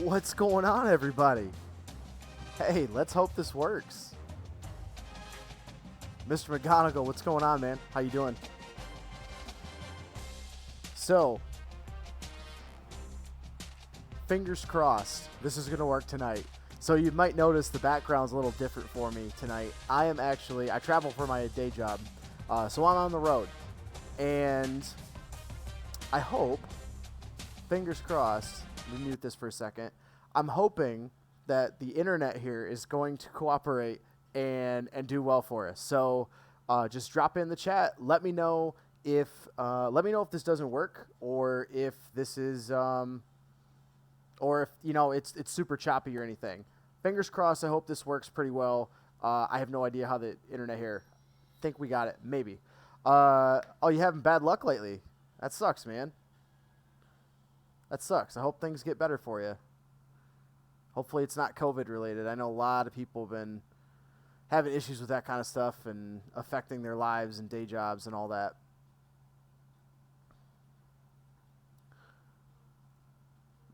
What's going on, everybody? Hey, let's hope this works. Mr. McGonigal, what's going on, man? How you doing? So, fingers crossed, this is going to work tonight. So you might notice the background's a little different for me tonight. I travel for my day job, so I'm on the road. And I hope, fingers crossed, let me mute this for a second. I'm hoping that the internet here is going to cooperate and do well for us. So just drop in the chat. Let me know if this doesn't work, or if this is or if it's super choppy or anything. Fingers crossed. I hope this works pretty well. I have no idea how the internet here. Think we got it, maybe. Oh, you having bad luck lately? That sucks, man. That sucks. I hope things get better for you. Hopefully it's not COVID related. I know a lot of people have been having issues with that kind of stuff and affecting their lives and day jobs and all that.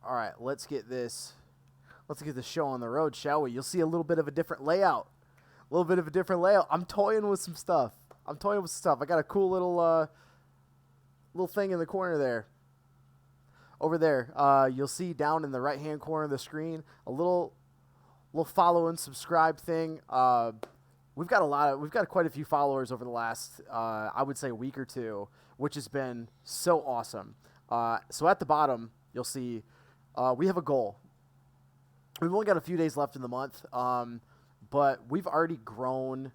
All right, let's get this show on the road, shall we? You'll see a little bit of a different layout. I'm toying with some stuff. I got a cool little thing in the corner there. Over there, you'll see down in the right-hand corner of the screen a little follow and subscribe thing. We've got quite a few followers over the last, I would say, a week or two, which has been so awesome. So at the bottom, you'll see we have a goal. We've only got a few days left in the month, but we've already grown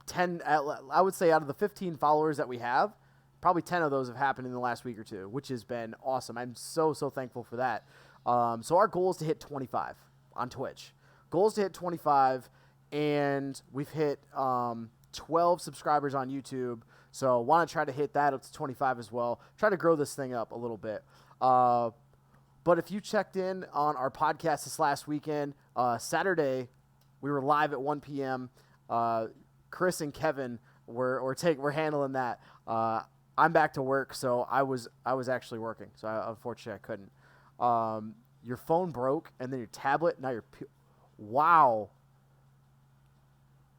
10. I would say out of the 15 followers that we have, probably 10 of those have happened in the last week or two, which has been awesome. I'm so thankful for that. So our goal is to hit 25 on Twitch. Goal is to hit 25, and we've hit 12 subscribers on YouTube. So want to try to hit that up to 25 as well. Try to grow this thing up a little bit. But if you checked in on our podcast this last weekend, Saturday, we were live at 1 p.m. Chris and Kevin were handling that. I'm back to work, so I was actually working, so unfortunately I couldn't. Your phone broke, and then your tablet. Now wow.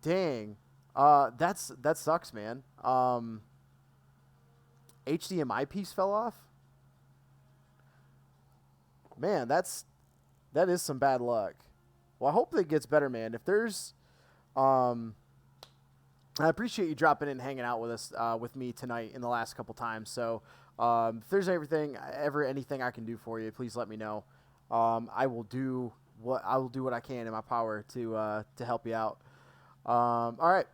Dang. That sucks, man. HDMI piece fell off. Man, that is some bad luck. Well, I hope it gets better, man. If there's I appreciate you dropping in and hanging out with us, with me tonight in the last couple times. So if there's anything I can do for you, please let me know. I will do what I can in my power to help you out. All right,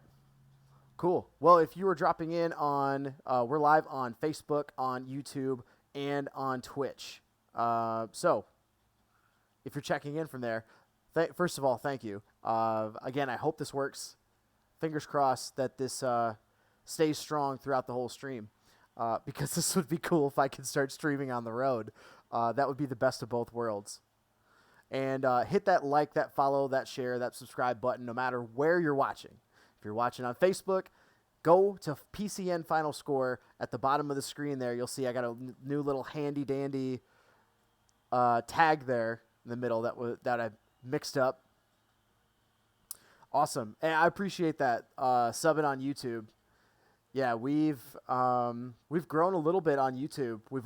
cool. Well, if you were dropping in on, we're live on Facebook, on YouTube, and on Twitch. So if you're checking in from there, first of all, thank you. Again, I hope this works. Fingers crossed that this stays strong throughout the whole stream, because this would be cool if I could start streaming on the road. That would be the best of both worlds. And hit that like, that follow, that share, that subscribe button, no matter where you're watching. If you're watching on Facebook, go to PCN Final Score at the bottom of the screen there. You'll see I got a new little handy-dandy tag there in the middle that I mixed up. Awesome. And I appreciate that. Subbing on YouTube. Yeah, we've grown a little bit on YouTube. We've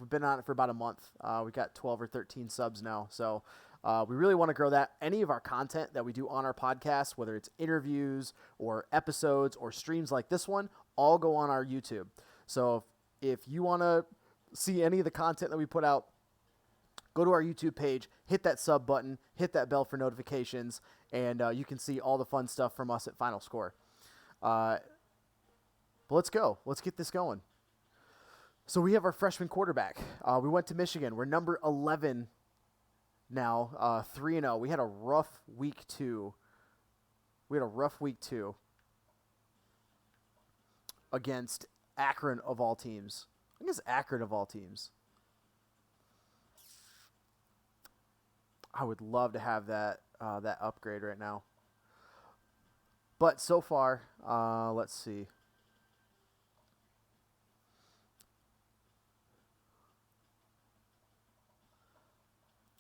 been on it for about a month. We got 12 or 13 subs now. So we really want to grow that. Any of our content that we do on our podcast, whether it's interviews or episodes or streams like this one, all go on our YouTube. So if you want to see any of the content that we put out, go to our YouTube page, hit that sub button, hit that bell for notifications, and you can see all the fun stuff from us at Final Score. But let's go. Let's get this going. So we have our freshman quarterback. We went to Michigan. We're number 11 now, 3-0. We had a rough week 2. against Akron of all teams. I guess Akron of all teams. I would love to have that upgrade right now. But so far, let's see.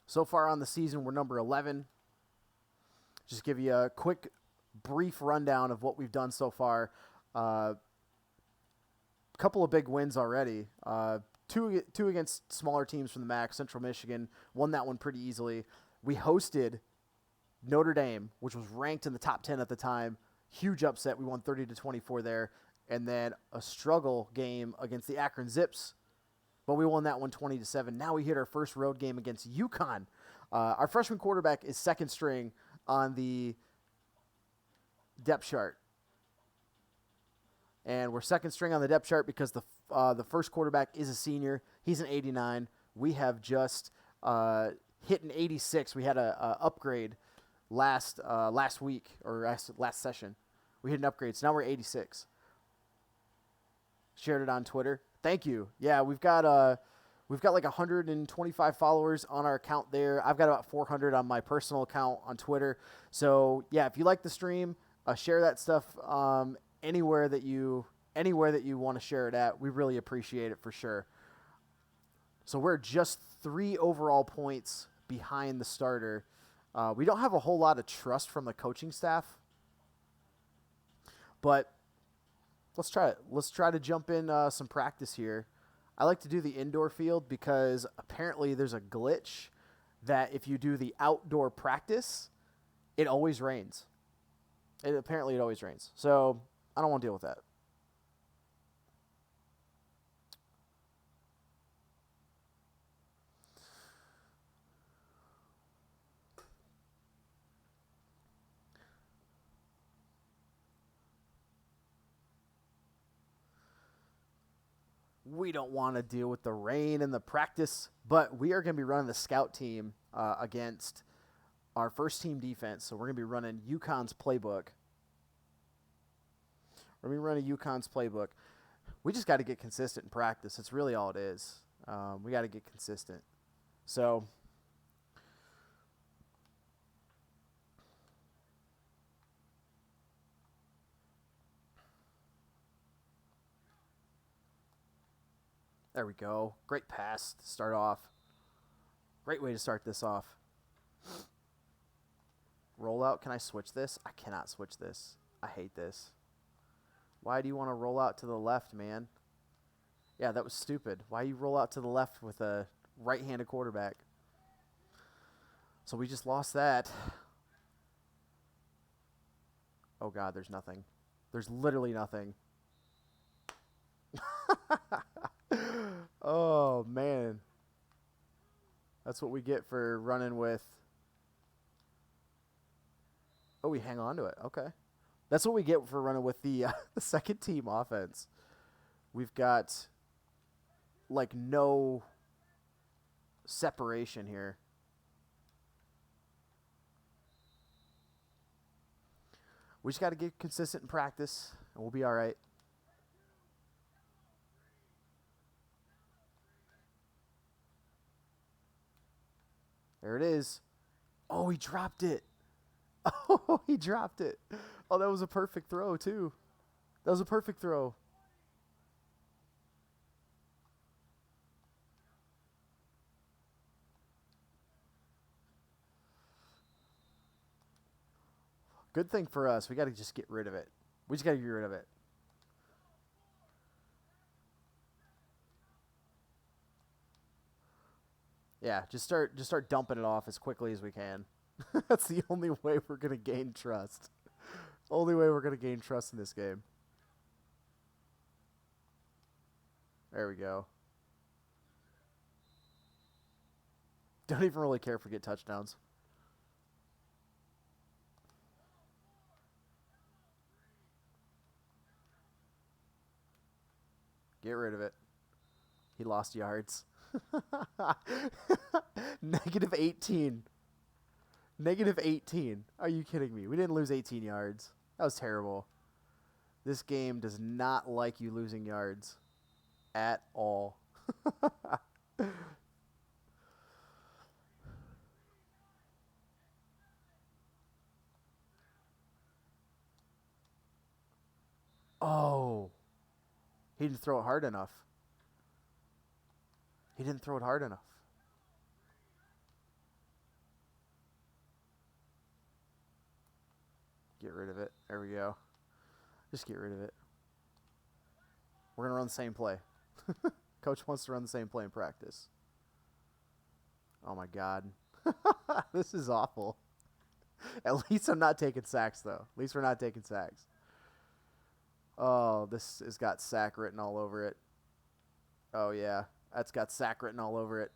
So far on the season, we're number 11. Just give you a quick, brief rundown of what we've done so far. Couple of big wins already. Two against smaller teams from the MAC. Central Michigan won that one pretty easily. We hosted Notre Dame, which was ranked in the top 10 at the time. Huge upset. We won 30-24 there. And then a struggle game against the Akron Zips, but we won that one 20-7. Now we hit our first road game against UConn. Our freshman quarterback is second string on the depth chart. And we're second string on the depth chart because the first quarterback is a senior. He's an 89. We have just hit an 86. We had a upgrade last week or last session. We hit an upgrade, so now we're 86. Shared it on Twitter. Thank you. Yeah, we've got like 125 followers on our account there. I've got about 400 on my personal account on Twitter. So yeah, if you like the stream, share that stuff anywhere that you want to share it at. We really appreciate it for sure. So we're just 3 overall points behind the starter. We don't have a whole lot of trust from the coaching staff, but let's try it. Let's try to jump in some practice here. I like to do the indoor field because apparently there's a glitch that if you do the outdoor practice, it always rains. Apparently it always rains. So I don't want to deal with that. We don't want to deal with the rain and the practice, but we are going to be running the scout team against our first team defense. So we're going to be running UConn's playbook. We're going to be running UConn's playbook. We just got to get consistent in practice. It's really all it is. We got to get consistent. So there we go. Great pass to start off. Great way to start this off. Rollout. Can I switch this? I cannot switch this. I hate this. Why do you want to roll out to the left, man? Yeah, that was stupid. Why you roll out to the left with a right-handed quarterback? So we just lost that. Oh, God, there's nothing. There's literally nothing. Oh, man. That's what we get for running with. Oh, we hang on to it. Okay. That's what we get for running with the second team offense. We've got like no separation here. We just got to get consistent in practice, and we'll be all right. There it is. Oh, he dropped it. Oh, he dropped it. Oh, that was a perfect throw, too. That was a perfect throw. Good thing for us. We got to just get rid of it. We just got to get rid of it. Yeah, just start dumping it off as quickly as we can. That's the only way we're going to gain trust. Only way we're going to gain trust in this game. There we go. Don't even really care if we get touchdowns. Get rid of it. He lost yards. Negative 18. Negative 18. Are you kidding me? We didn't lose 18 yards. That was terrible. This game does not like you losing yards at all. Oh, he didn't throw it hard enough. He didn't throw it hard enough. Get rid of it. There we go. Just get rid of it. We're going to run the same play. Coach wants to run the same play in practice. Oh, my God. This is awful. At least I'm not taking sacks, though. At least we're not taking sacks. Oh, this has got sack written all over it. Oh, yeah. That's got sack written all over it.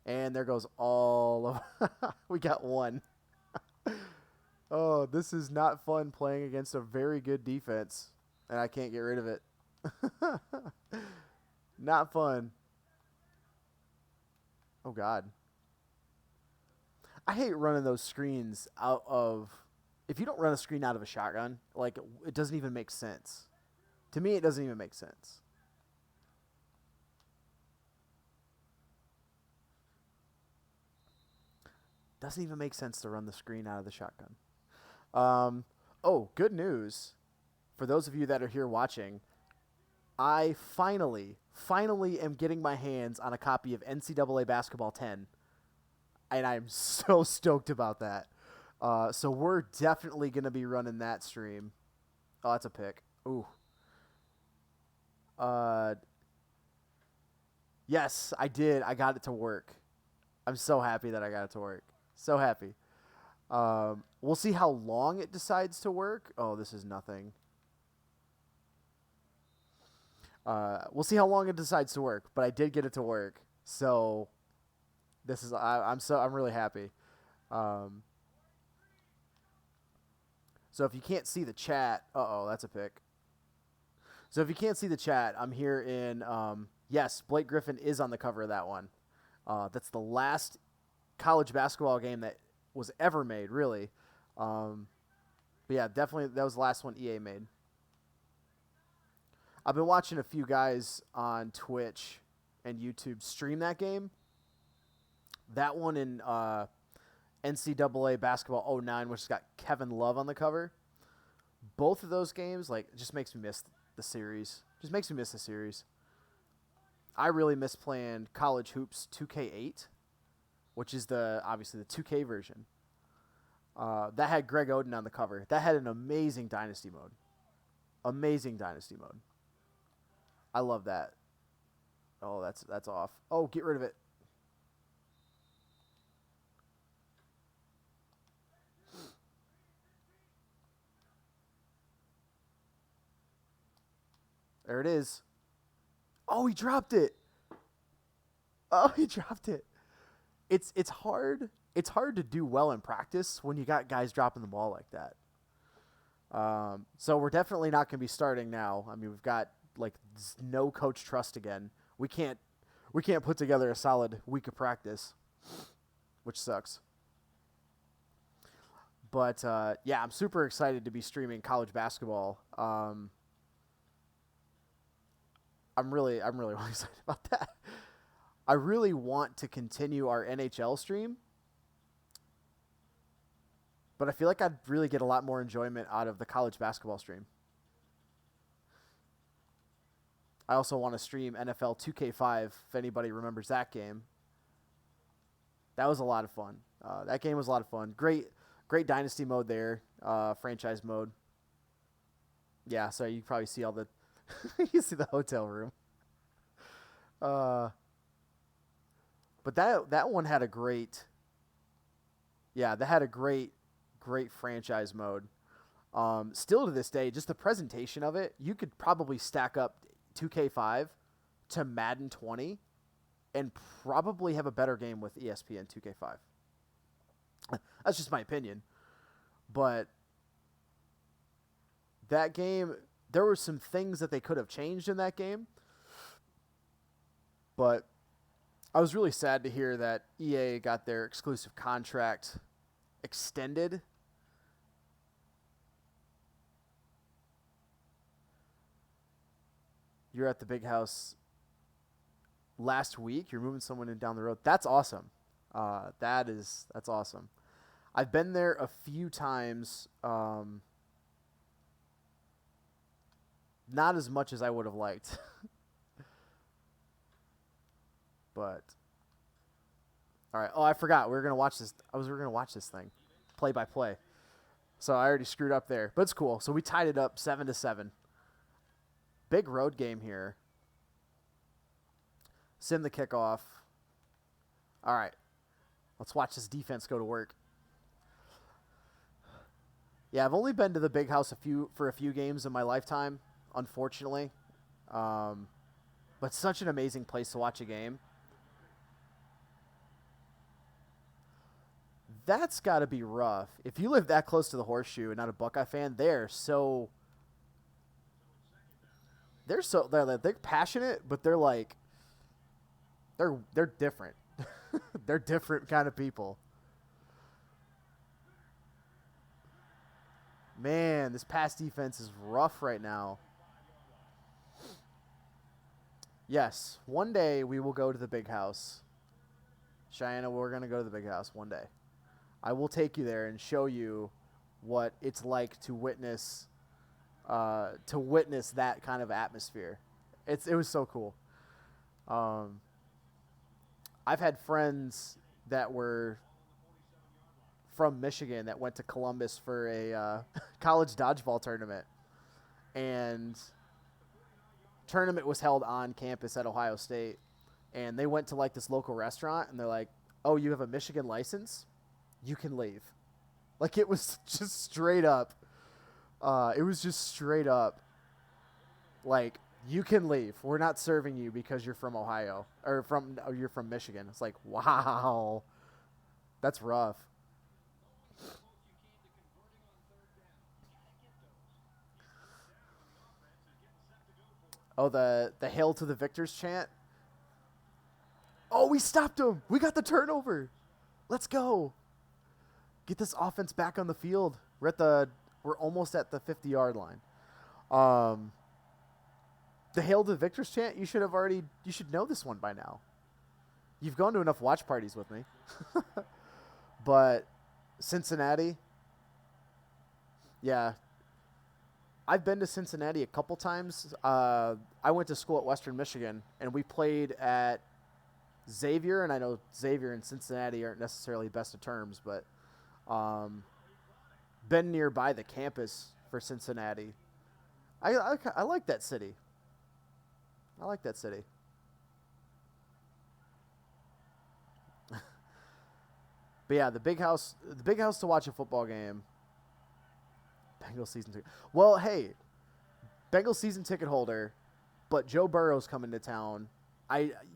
And there goes all of we got one. Oh, this is not fun playing against a very good defense. And I can't get rid of it. Not fun. Oh, God. I hate running those screens out of... If you don't run a screen out of a shotgun, like, it doesn't even make sense. To me, it doesn't even make sense. Doesn't even make sense to run the screen out of the shotgun. Oh, good news. For those of you that are here watching, I finally am getting my hands on a copy of NCAA Basketball 10. And I'm so stoked about that. So we're definitely going to be running that stream. Oh, that's a pick. Ooh. Yes, I did. I got it to work. I'm so happy that I got it to work. So happy. We'll see how long it decides to work. Oh, this is nothing. We'll see how long it decides to work, but I did get it to work. So this is I'm really happy. So if you can't see the chat, that's a pick. So if you can't see the chat, I'm here in yes, Blake Griffin is on the cover of that one. That's the last college basketball game that was ever made, really. But yeah, definitely that was the last one EA made. I've been watching a few guys on Twitch and YouTube stream that game. That one in NCAA Basketball 09, which has got Kevin Love on the cover. Both of those games, like, just makes me miss the series. Just makes me miss the series. I really miss playing College Hoops 2K8, which is obviously the 2K version. That had Greg Oden on the cover. That had an amazing Dynasty mode. Amazing Dynasty mode. I love that. Oh, that's off. Oh, get rid of it. There it is. Oh, he dropped it. Oh, he dropped it. It's hard. It's hard to do well in practice when you got guys dropping the ball like that. So we're definitely not going to be starting now. I mean, we've got like no coach trust again. We can't put together a solid week of practice, which sucks. But yeah, I'm super excited to be streaming college basketball. I'm really excited about that. I really want to continue our NHL stream, but I feel like I'd really get a lot more enjoyment out of the college basketball stream. I also want to stream NFL 2K5 if anybody remembers that game. That was a lot of fun. That game was a lot of fun. Great dynasty mode there, franchise mode. Yeah, so you probably see all the you see the hotel room. But that one had a great franchise mode. Still to this day, just the presentation of it, you could probably stack up 2K5 to Madden 20 and probably have a better game with ESPN 2K5. That's just my opinion. But that game, there were some things that they could have changed in that game. But I was really sad to hear that EA got their exclusive contract extended. You're at the big house last week. You're moving someone in down the road. That's awesome. That's awesome. I've been there a few times. Not as much as I would have liked. But all right. Oh, I forgot. We were gonna watch this. We were gonna watch this thing, play by play. So I already screwed up there, but it's cool. So we tied it up 7-7. Big road game here. Sim the kickoff. All right. Let's watch this defense go to work. Yeah, I've only been to the big house for a few games in my lifetime, unfortunately. But such an amazing place to watch a game. That's got to be rough. If you live that close to the Horseshoe and not a Buckeye fan, they're passionate, but they're like they're different. They're different kind of people. Man, this pass defense is rough right now. Yes, one day we will go to the big house. Cheyenne, we're going to go to the big house one day. I will take you there and show you what it's like to witness that kind of atmosphere. It was so cool. I've had friends that were from Michigan that went to Columbus for a college dodgeball tournament, and tournament was held on campus at Ohio State, and they went to like this local restaurant, and they're like, "Oh, you have a Michigan license? You can leave." Like, it was just straight up. It was just straight up. Like, you can leave. We're not serving you because you're from Ohio or you're from Michigan. It's like, wow, that's rough. Oh, the hail to the victors chant. Oh, we stopped him. We got the turnover. Let's go. Get this offense back on the field. We're almost at the 50-yard line. The hail to the victors chant, you should know this one by now. You've gone to enough watch parties with me. But Cincinnati, yeah. I've been to Cincinnati a couple times. I went to school at Western Michigan, and we played at Xavier, and I know Xavier and Cincinnati aren't necessarily best of terms, but been nearby the campus for Cincinnati. I like that city. I like that city. But yeah, the big house to watch a football game. Bengals season ticket. Well, hey, Bengals season ticket holder, but Joe Burrow's coming to town.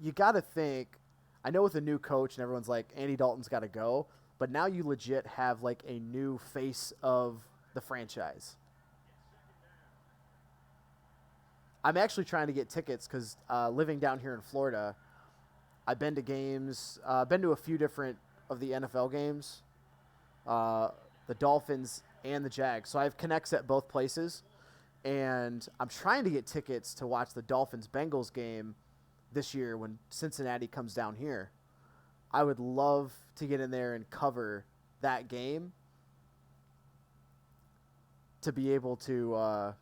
You got to think. I know with a new coach and everyone's like, Andy Dalton's got to go, but now you legit have like a new face of the franchise. I'm actually trying to get tickets because living down here in Florida, I've been to games, been to a few different of the NFL games, the Dolphins and the Jags. So I have connects at both places, and I'm trying to get tickets to watch the Dolphins-Bengals game this year when Cincinnati comes down here. I would love to get in there and cover that game to be able to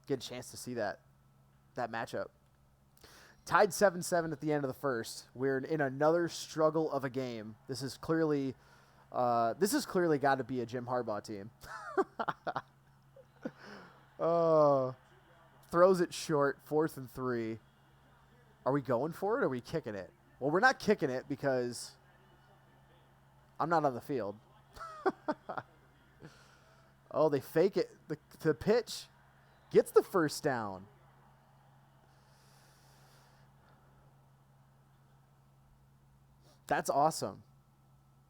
get a chance to see that matchup. Tied 7-7 at the end of the first. We're in another struggle of a game. This is clearly got to be a Jim Harbaugh team. Throws it short, 4th and 3. Are we going for it or are we kicking it? Well, we're not kicking it because I'm not on the field. Oh, they fake it. The pitch gets the first down. That's awesome.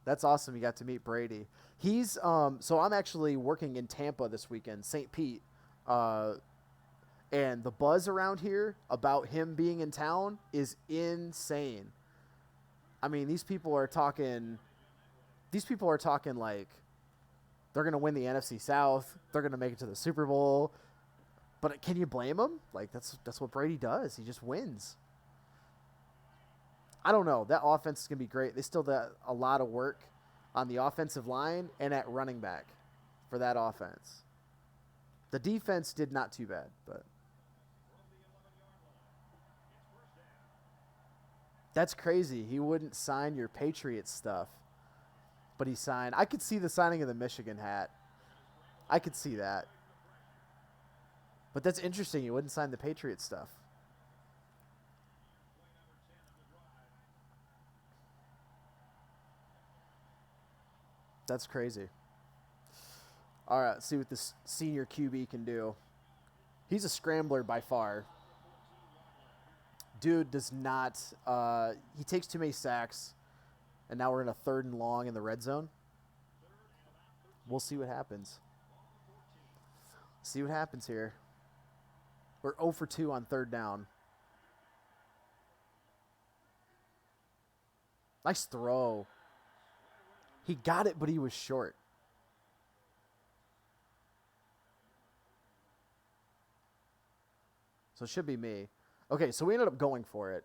That's awesome. You got to meet Brady. He's so I'm actually working in Tampa this weekend, St. Pete. And the buzz around here about him being in town is insane. I mean, these people are talking like they're going to win the NFC South. They're going to make it to the Super Bowl. But can you blame him? Like that's what Brady does. He just wins. I don't know. That offense is gonna be great. They still got a lot of work on the offensive line and at running back for that offense. The defense did not too bad, but that's crazy. He wouldn't sign your Patriots stuff, but he signed. I could see the signing of the Michigan hat. I could see that. But that's interesting. He wouldn't sign the Patriots stuff. That's crazy. All right, see what this senior QB can do. He's a scrambler by far. Dude does not. He takes too many sacks, and now we're in a 3rd and long in the red zone. We'll see what happens. See what happens here. We're 0 for 2 on 3rd down. Nice throw. He got it, but he was short. So it should be me. Okay, so we ended up going for it.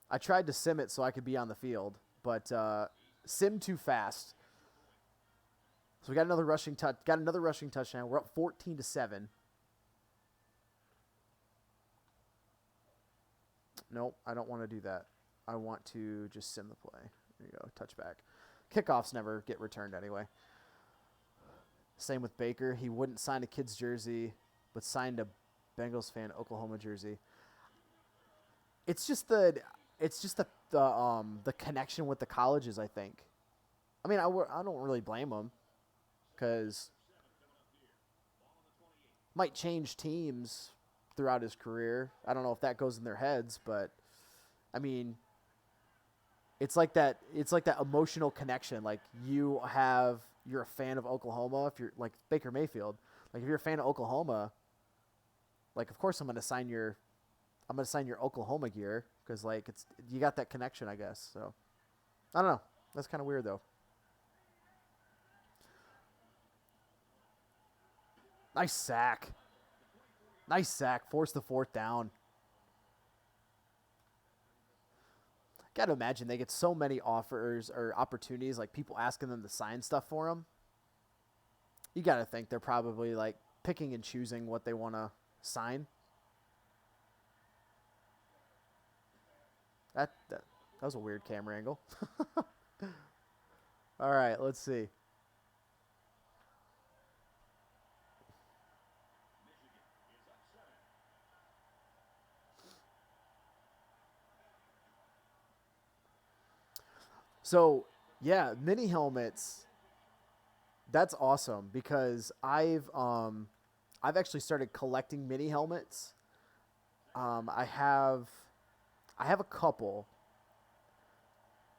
I tried to sim it so I could be on the field, but sim too fast. So we got another rushing touchdown. We're up 14-7. Nope, I don't want to do that. I want to just sim the play. There you go, touchback. Kickoffs never get returned anyway. Same with Baker. He wouldn't sign a kid's jersey, but signed a Bengals fan Oklahoma jersey. It's just the connection with the colleges, I think. I mean, I don't really blame him because might change teams throughout his career. I don't know if that goes in their heads, but I mean, it's like that emotional connection. Like you're a fan of Oklahoma. If you're like Baker Mayfield, like if you're a fan of Oklahoma, like of course I'm gonna sign your Oklahoma gear because like you got that connection, I guess. So I don't know. That's kind of weird though. Nice sack. Force the 4th down. Got to imagine they get so many offers or opportunities, like people asking them to sign stuff for them. You got to think they're probably like picking and choosing what they want to sign. That was a weird camera angle. All right, let's see. So, yeah, mini helmets. That's awesome because I've actually started collecting mini helmets. I have a couple,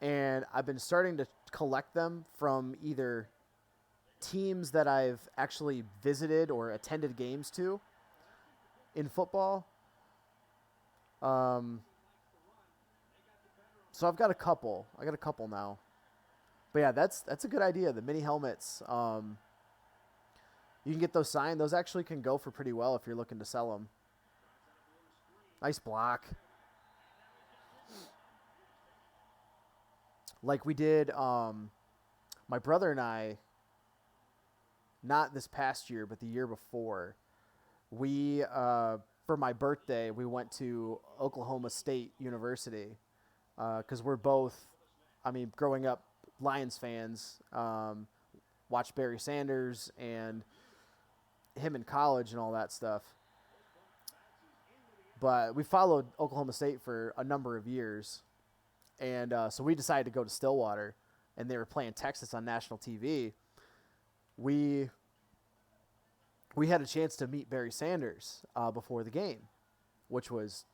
and I've been starting to collect them from either teams that I've actually visited or attended games to in football. Um, so I've got a couple. I got a couple now. But yeah, that's a good idea. The mini helmets. You can get those signed. Those actually can go for pretty well if you're looking to sell them. Nice block. Like we did, my brother and I, not this past year, but the year before, we, for my birthday, we went to Oklahoma State University because we're both, I mean, growing up Lions fans, watched Barry Sanders and him in college and all that stuff. But we followed Oklahoma State for a number of years. And so we decided to go to Stillwater, and they were playing Texas on national TV. We had a chance to meet Barry Sanders before the game, which was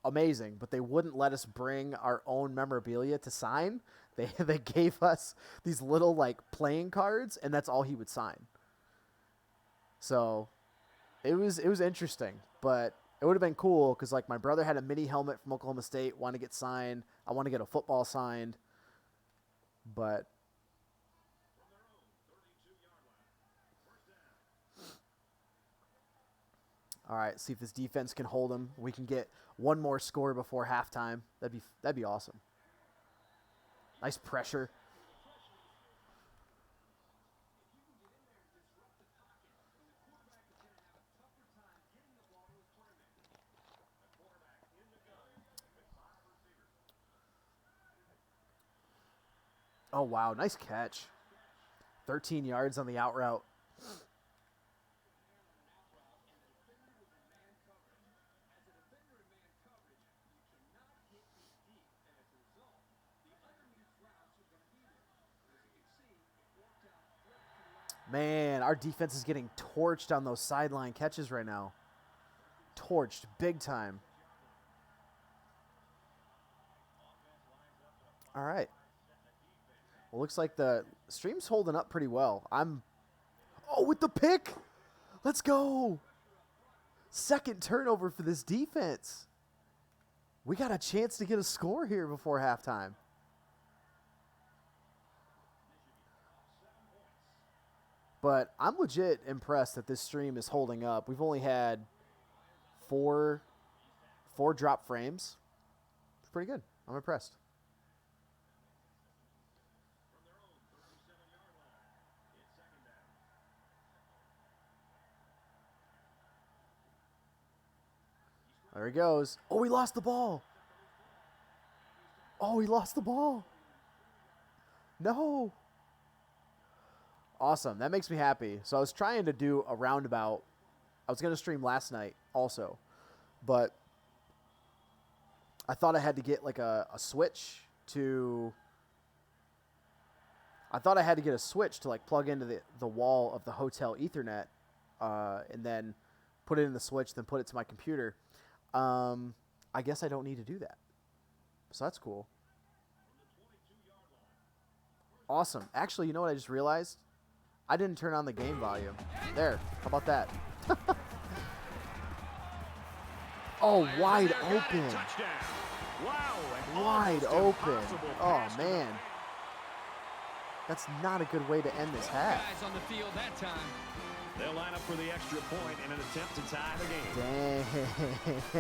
amazing. But they wouldn't let us bring our own memorabilia to sign. They gave us these little like playing cards, and that's all he would sign. So it was interesting, but it would have been cool because like my brother had a mini helmet from Oklahoma State, wanted to get signed. I want to get a football signed, but All right, see if this defense can hold them. We can get one more score before halftime. That'd be awesome. Nice pressure. Oh, wow. Nice catch. 13 yards on the out route. Man, our defense is getting torched on those sideline catches right now. Torched big time. All right. Well, looks like the stream's holding up pretty well. Oh, with the pick. Let's go. Second turnover for this defense. We got a chance to get a score here before halftime. But I'm legit impressed that this stream is holding up. We've only had four drop frames. It's pretty good. I'm impressed. There he goes. Oh, he lost the ball. Oh, he lost the ball. No. Awesome. That makes me happy. So I was trying to do a roundabout. I was going to stream last night also, but I thought I had to get like a switch to... I thought I had to get a switch to like plug into the wall of the hotel Ethernet and then put it in the switch, then put it to my computer. I guess I don't need to do that. So that's cool. Awesome. Actually, you know what I just realized? I didn't turn on the game volume. There. How about that? Oh, wide open. Wide open. Oh, man. That's not a good way to end this half. On the field that time. They'll line up for the extra point in an attempt to tie the game.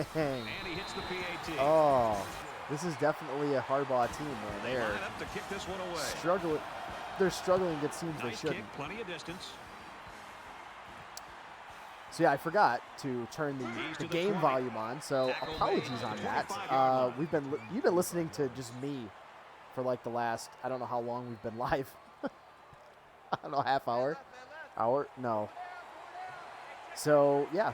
Dang. And he hits the PAT. Oh, this is definitely a hardball team, man. They line up to kick this one away. Struggling. They're struggling against teams they shouldn't. Kick, plenty of distance. So yeah, I forgot to turn the game volume on. So apologies on that. You've been listening to just me for like the last, I don't know how long we've been live. I don't know, half hour. No. So yeah,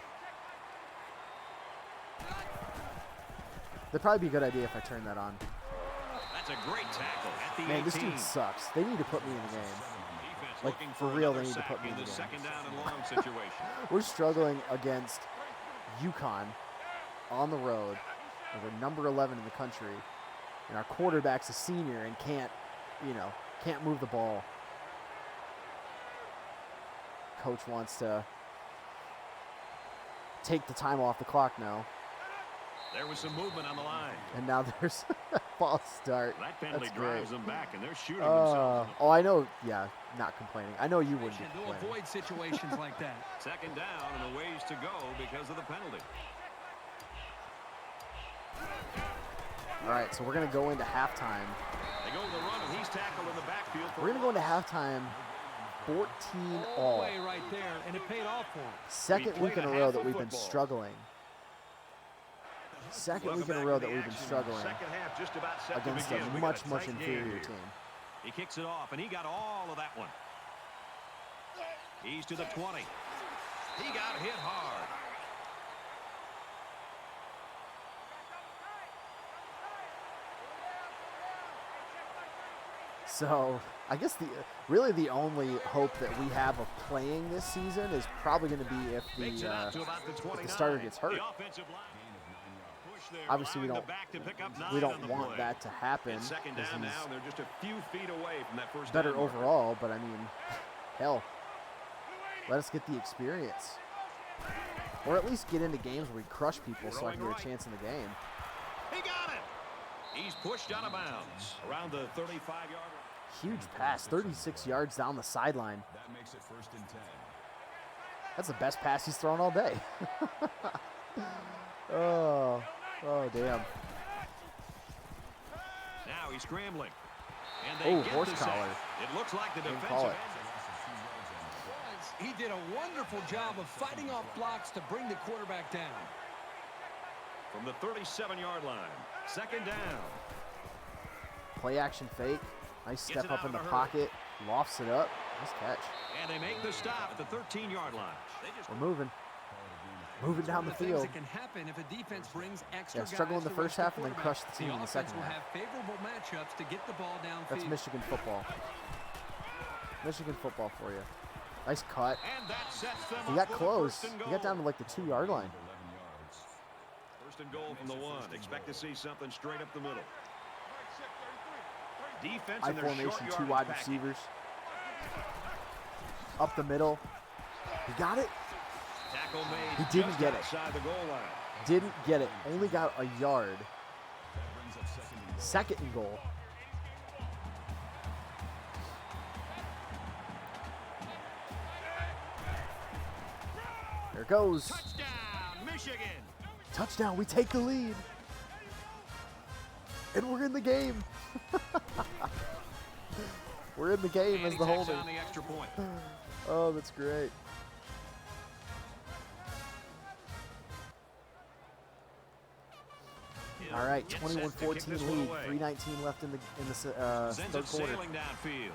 that'd probably be a good idea if I turn that on. That's a great tackle at the 18. Man, this dude sucks. They need to put me in the game. Like, for real, they need to put me in the game. Second down and long situation. We're struggling against UConn on the road. We're number 11 in the country, and our quarterback's a senior and can't move the ball. Coach wants to take the time off the clock now. There was some movement on the line. And now there's a false start. That penalty drives them back, and they're shooting themselves. Oh, I know. Yeah, not complaining. I know you wouldn't be complaining. To avoid situations like that. Second down and a ways to go because of the penalty. All right, so we're going to go into halftime. They go to the run, and he's tackled in the backfield. We're going to go into halftime 14 all. Right there, and it paid off for him. Second week in a row that we've been struggling. Second week in a row that we've been struggling against a much inferior team. He kicks it off, and he got all of that one. He's to the 20. He got hit hard. So I guess really the only hope that we have of playing this season is probably going to be if the starter gets hurt. Obviously, we don't want that to happen. Second down now, they're just a few feet away from that first better overall, but I mean, hell, let us get the experience, or at least get into games where we crush people, so I can get a chance in the game. He got it. He's pushed out of bounds around the 35-yard line. Huge pass, 36 yards down the sideline. That makes it 1st and 10. That's the best pass he's thrown all day. Oh, damn. Now he's scrambling. And Oh, they get horse the sack. collar. It looks like the Didn't call defensive it. He did a wonderful job of fighting off blocks to bring the quarterback down. from the 37-yard line. Second down. Play action fake. Nice Gets step it up out in the in a hurry. pocket. Lofts it up. Nice catch. And they make the stop at the 13-yard line. We're moving. Moving down the Things field. that can happen if a defense brings extra Yeah, struggle in guys the to rush first half and then quarterback. crush the team in the offense second will half. have favorable matchups to get the ball downfield. That's Michigan football. Michigan football for you. Nice cut. And that sets them He up got with a close. first and He got down to goal. like the 2-yard line. First and goal from the 1. Expect to see something straight up the middle. Defense I in their formation, short 2 yardage wide package. receivers. Up the middle. He got it. Tackle made He didn't just get it. outside the goal line. Didn't get it. Only got a yard. Second and goal. There it goes. Touchdown, Michigan. Touchdown. We take the lead. And we're in the game. We're in the game And as he the takes holder. down the extra point. Oh, that's great. All right, Gets set to kick 21-14 this one lead. away. 3:19 left in the Sends third it quarter. sailing downfield.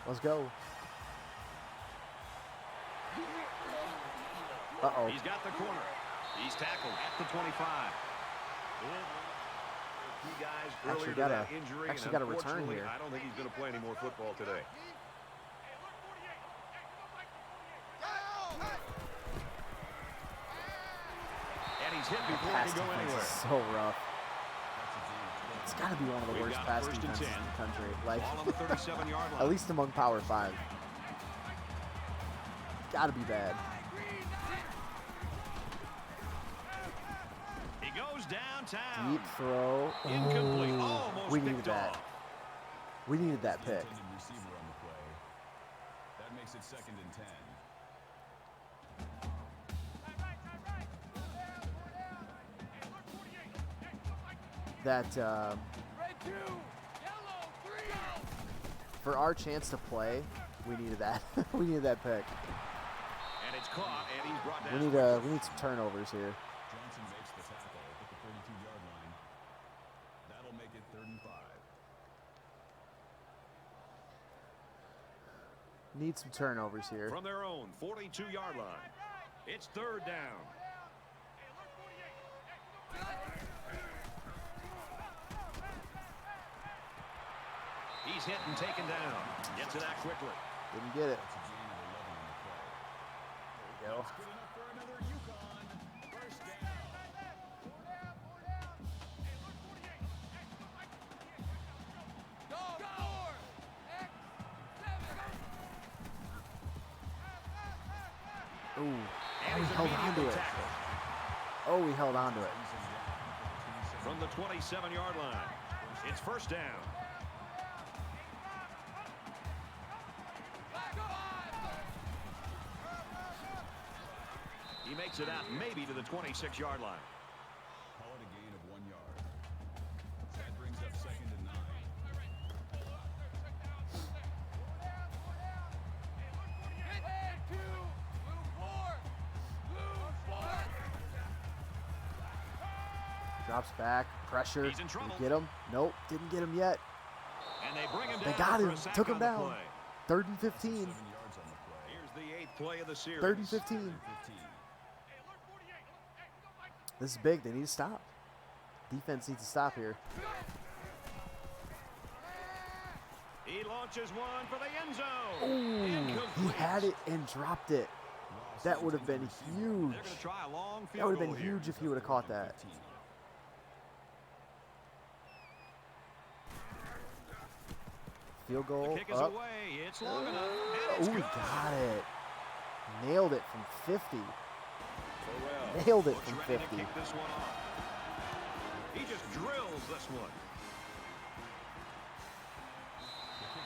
Let's go. Uh-oh. He's got the corner. He's tackled at the 25. Key guys earlier Actually to got that a- injury, actually and got a return unfortunately, here. I don't think he's going to play any more football today. And he's hit before he Pass can go defense anywhere. is so rough. It's got to be one of the We've worst got pass first and defenses 10. in the country. Like, Ball on the 37-yard line. at least among Power 5. Got to be bad. He goes downtown. Deep throw. Incomplete. Ooh, Almost we needed picked that. off. We needed that pick. That makes it second and 10. That for our chance to play, we needed that. We needed that pick. And it's caught, and he's brought down. We need some turnovers here. Johnson makes the tackle at the 32-yard line. That'll make it 3rd and 5. Need some turnovers here. From their own 42-yard line. It's 3rd down. He's hit and taken down. Gets it out quickly. Didn't get it. That's a gain of 11 on the play. There you go. Good enough for another UConn. First down. Ooh. And Oh, we he's held on to immediately it. tackled. Oh, we held on to it. From the 27-yard line. It's first down. He makes it out maybe to the 26-yard line. Call it a gain of 1 yard. That brings up second and 9. Drops back. Pressure. He's in trouble. Did he get him? Nope. Didn't get him yet. And they bring him They down got for him. a sack Took him on the down. play. 3rd and 15. 7 yards on the play. Here's the 8th play of the series. 3rd and 15. 15. This is big. They need to stop. Defense needs to stop here. He launches one for the end zone. Ooh, he Incomplete. had it and dropped it. That would have been huge. They're going to try a long That field would have goal been here. huge if he would have caught that. 15. Field The goal kick is up. away. It's long enough. And it's Ooh, good. got it. Nailed it from 50. Farrell Nailed it looks from ready to 50. kick this one off. He just drills this one.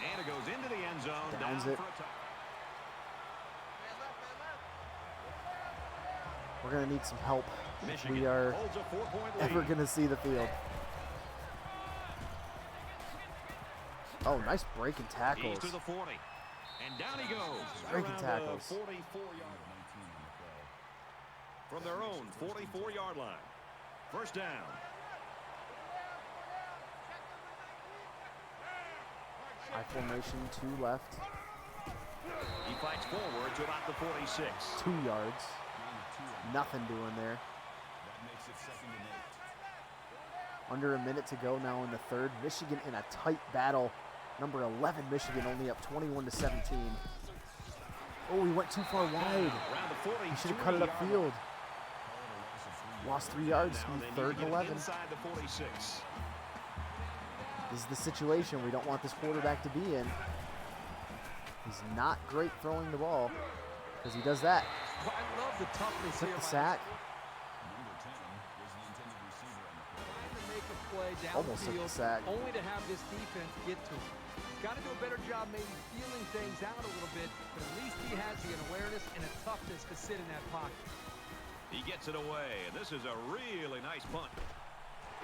And it goes into the end zone. Downs down it. for a touchdown. We're going to need some help if Michigan we are holds a 4-point ever lead. going to see the field. Oh, nice breaking tackles. He's to the 40. And down he goes. Breaking Around tackles. the 44-yard line. From their own 44-yard line. First down. High formation, 2 left. He fights forward to about the 46. 2 yards. Nothing doing there. That makes it 2nd and 8. Under a minute to go now in the third. Michigan in a tight battle. Number 11, Michigan only up 21-17. Oh, he went too far wide. Around the 40. He should have cut it upfield. Lost 3 yards from third and 11. Inside the 46. This is the situation we don't want this quarterback to be in. He's not great throwing the ball because he does that. I love the toughness Took here. the sack. Number 10 was the intended receiver on the play. Trying to make a play Almost took the downfield, sack. only to have this defense get to him. He's got to do a better job maybe feeling things out a little bit, but at least he has the awareness and a toughness to sit in that pocket. He gets it away, and this is a really nice punt.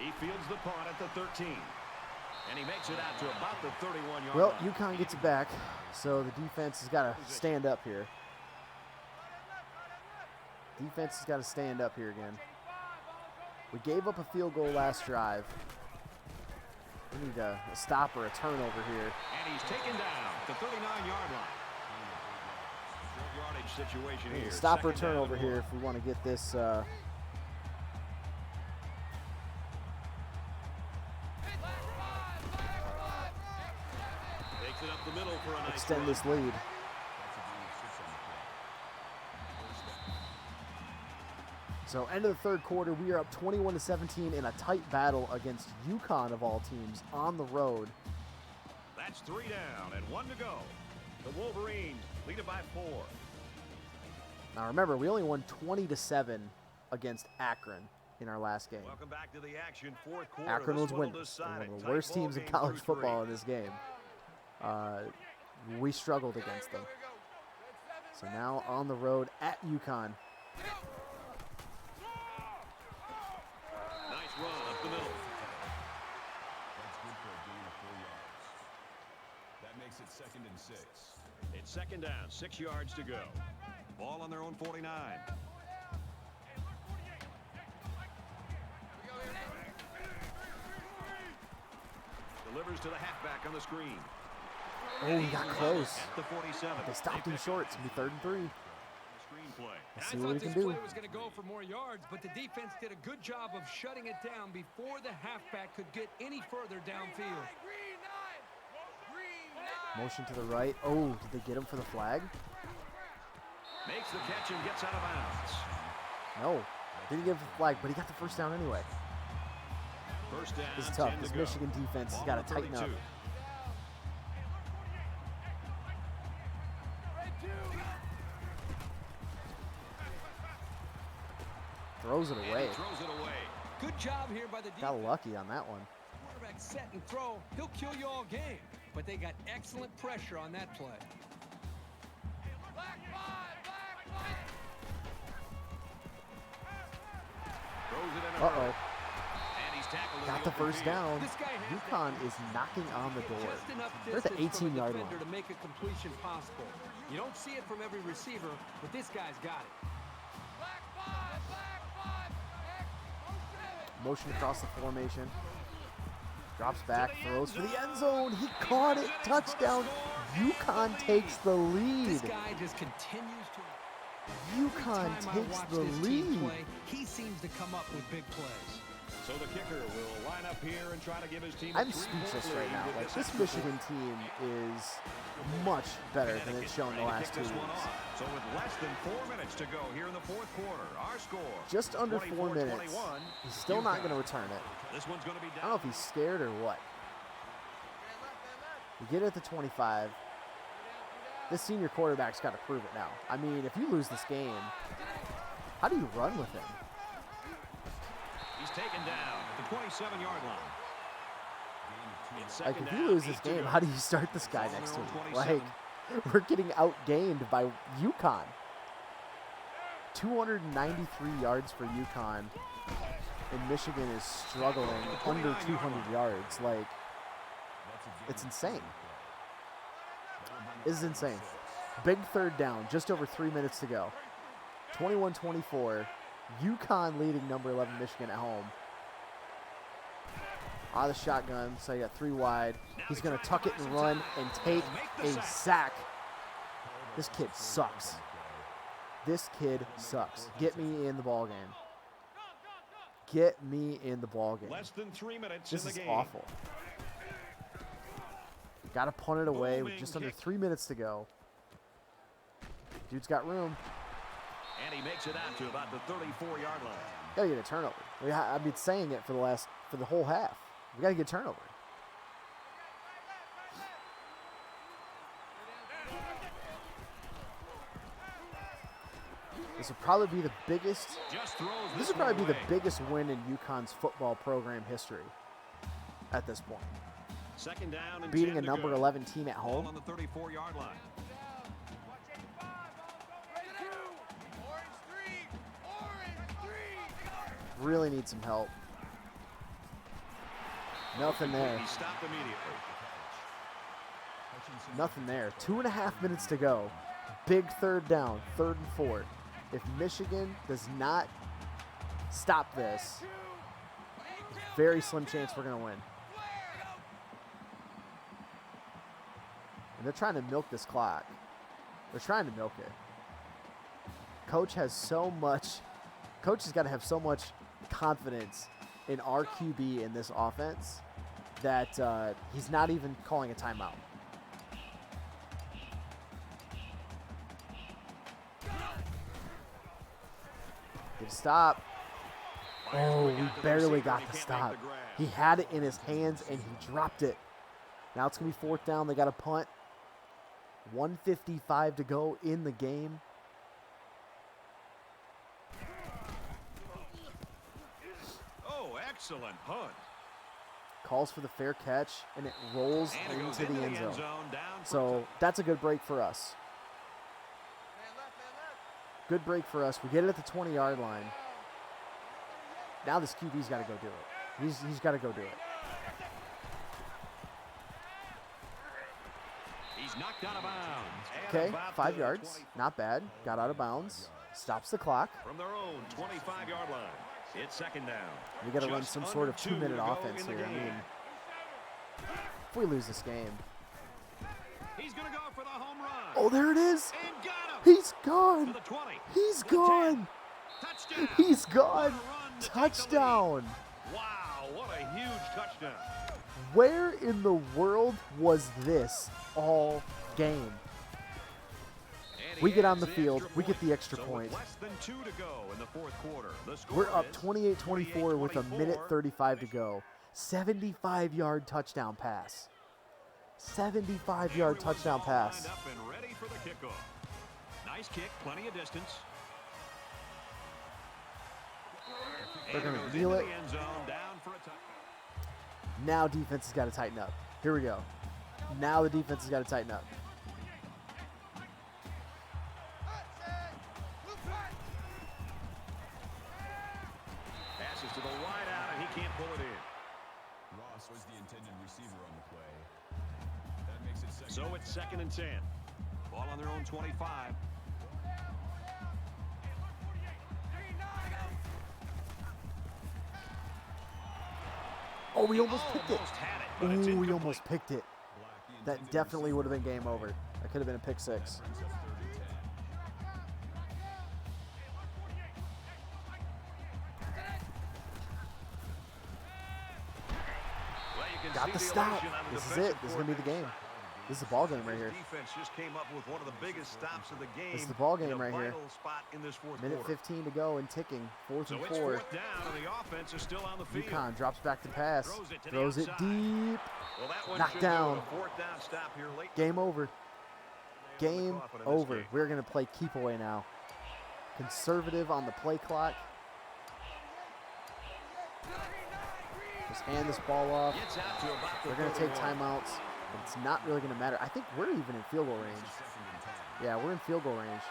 He fields the punt at the 13. And he makes it out to about the 31-yard Well, line. UConn gets it back, so the defense has got to stand up here. Defense has got to stand up here again. We gave up a field goal last drive. We need a stop or a turnover here. And he's taken down at the 39-yard line. Short yardage situation We need here. a stop or a Second down turnover and here more. if we want to get this. Takes it up the middle for a nice Extend run. this lead. So end of the third quarter, we are up 21-17 in a tight battle against UConn of all teams on the road. That's 3 down and 1 to go. The Wolverines lead it by 4. Now remember, we only won 20-7 against Akron in our last game. Welcome back to the action. Fourth quarter. Akron This was one will winning. decide One it. of the Tight worst ball teams in game college through football 3. in this game. We struggled against them. So now on the road at UConn. Nice run up the middle. That's good for a gain of 4 yards. That makes it 2nd and 6. It's second down, 6 yards to go. Ball on their own 49. Delivers to the halfback on the screen. Oh, he got close. At the 47. They stopped him short. It's going to be 3rd and 3. Screenplay. Let's I see what thought he this can do. play was going to go for more yards, but the defense did a good job of shutting it down before the halfback could get any further downfield. Motion to the right. Oh, did they get him for the flag? Makes the catch and gets out of bounds. No. Didn't get him for the flag, but he got the first down anyway. First down, This is tough. 10 to This go. Michigan defense has Ball got on to tighten up. 32. Throws it And away. he throws it away. Good job here by the Got defense. lucky on that one. Quarterback set and throw. He'll kill you all game, but they got excellent pressure on that play. Throws it in a hurry. Uh-oh. And he's tackled in Got the the open first field. down. This guy has UConn is knocking on the door. Just enough They're at the distance from a 18-yard defender line. to make a completion possible. You don't see it from every receiver, but this guy's got it. Motion across the formation. Drops back, throws for the end zone. He caught it. Touchdown. UConn takes the lead. This guy just continues to. UConn Every time I takes watch the this team lead. play, he seems to come up with big plays. So the kicker will line up here and try to give his team a I'm 3-point speechless lead right now. with Like, this extra Michigan team is much better than it's shown the last 2 Connecticut trying to kick this one weeks. off. So with less than 4 minutes to go here in the fourth quarter, our score Just under 4 minutes. 24-21. He's still not going to return it. This one's going to be I don't know down. if he's scared or what. We get it at the 25. This senior quarterback's got to prove it now. I mean, if you lose this game, how do you run with him? He's taken down at the 27-yard line. It's Like, second if you down, lose this 8 to game, go. how do you start this guy Ball on next their week? own Like, 27. we're getting outgained by UConn. 293 yards for UConn, and Michigan is struggling under 200 yards. Like, it's insane. This is insane. Big third down, just over 3 minutes to go. 21-24. UConn leading number 11 Michigan at home. Out of the shotgun, so you got 3 wide. He's going to tuck it and run and take a sack. This kid sucks. This kid sucks. Get me in the ball game. Get me in the ball game. Less than 3 minutes This in is the game. awful. Got to punt it away with just under 3 minutes to go. Dude's got room. And he makes it out to about the 34-yard line. Gotta get a turnover. I've been saying it for the whole half. We gotta get a turnover. This will probably be the biggest. This would probably be the biggest win in UConn's football program history at this point. Second down and Beating 10 a to number go. 11 team at Ball home. on the 34-yard line. Really need some help. Nothing there. He stopped immediately. Nothing there. 2.5 minutes to go. Big third down, 3rd and 4. If Michigan does not stop this, very slim chance we're going to win. And they're trying to milk this clock. They're trying to milk it. Coach has got to have so much confidence in our QB in this offense that he's not even calling a timeout. Good stop. Oh, we barely got the stop. He had it in his hands and he dropped it. Now it's going to be 4th down. They got a punt. 1:55 to go in the game. Oh, excellent punt. Calls for the fair catch, and it rolls And it goes into the end zone. down for So that's a good break for us. Good break for us. We get it at the 20-yard line. Now this QB's got to go do it. He's got to go do it. He's knocked out of bounds. At Okay, about 5 the yards. 20 Not bad. Got out of bounds. Stops the clock. From their own 25-yard line. It's second down. We got to run Just some sort of under 2 2-minute to go offense in the here. I game. mean, if we lose this game. He's going to go for the home run. Oh, there it is. And got him. He's To gone. the 20. He's To the 10. gone. Touchdown. He's gone. What a run to take the lead. Touchdown. Wow, what a huge touchdown. Where in the world was this all game? And he We get on adds the field. extra We get point. the extra So point. with less than 2 to go in the 4th quarter. The score We're up is 28-24 with a 28-24. minute 35 to go. 75-yard touchdown pass. 75-yard touchdown All pass. lined up and ready for the kickoff. Nice kick, plenty of distance. They're And it gonna goes kneel into it. the end zone, down for a touchdown. Now defense has got to tighten up. Here we go. Now the defense has got to tighten up. Passes to the wide out, and he can't pull it in. Ross was the intended receiver on the play. That makes it second. So it's 2nd and 10. Ball on their own 25. Oh, we almost picked it. Almost had it, but it's Oh, we incomplete. almost picked it. Black, the That intended definitely would have receiver been on game the over. play. That could have been a pick 6. Brings up 3rd and 10. Well, you can Got see the the stop. elation on the This is defensive it. This is going to be the game. coordinator's side. This is the ball game right His here. defense just came up with one of the biggest stops of the game. This is the ball game in a right here. vital spot in this 4th Minute quarter. 15 to go and ticking. 4th So and it's 4. 4th down, and the offense is still on the field. UConn drops back to pass. Throws it to the Throws it outside. deep. Well, that one Knocked should down. go. A 4th down stop here late. Game over. Nail in the Game coffin in this over. game. We're going to play keep away now. Conservative on the play clock. Just hand this ball off. Gets out to about the We're going to take 31. timeouts. But it's not really going to matter. I think we're even in field goal range. Second and 10. Yeah, we're in field goal range.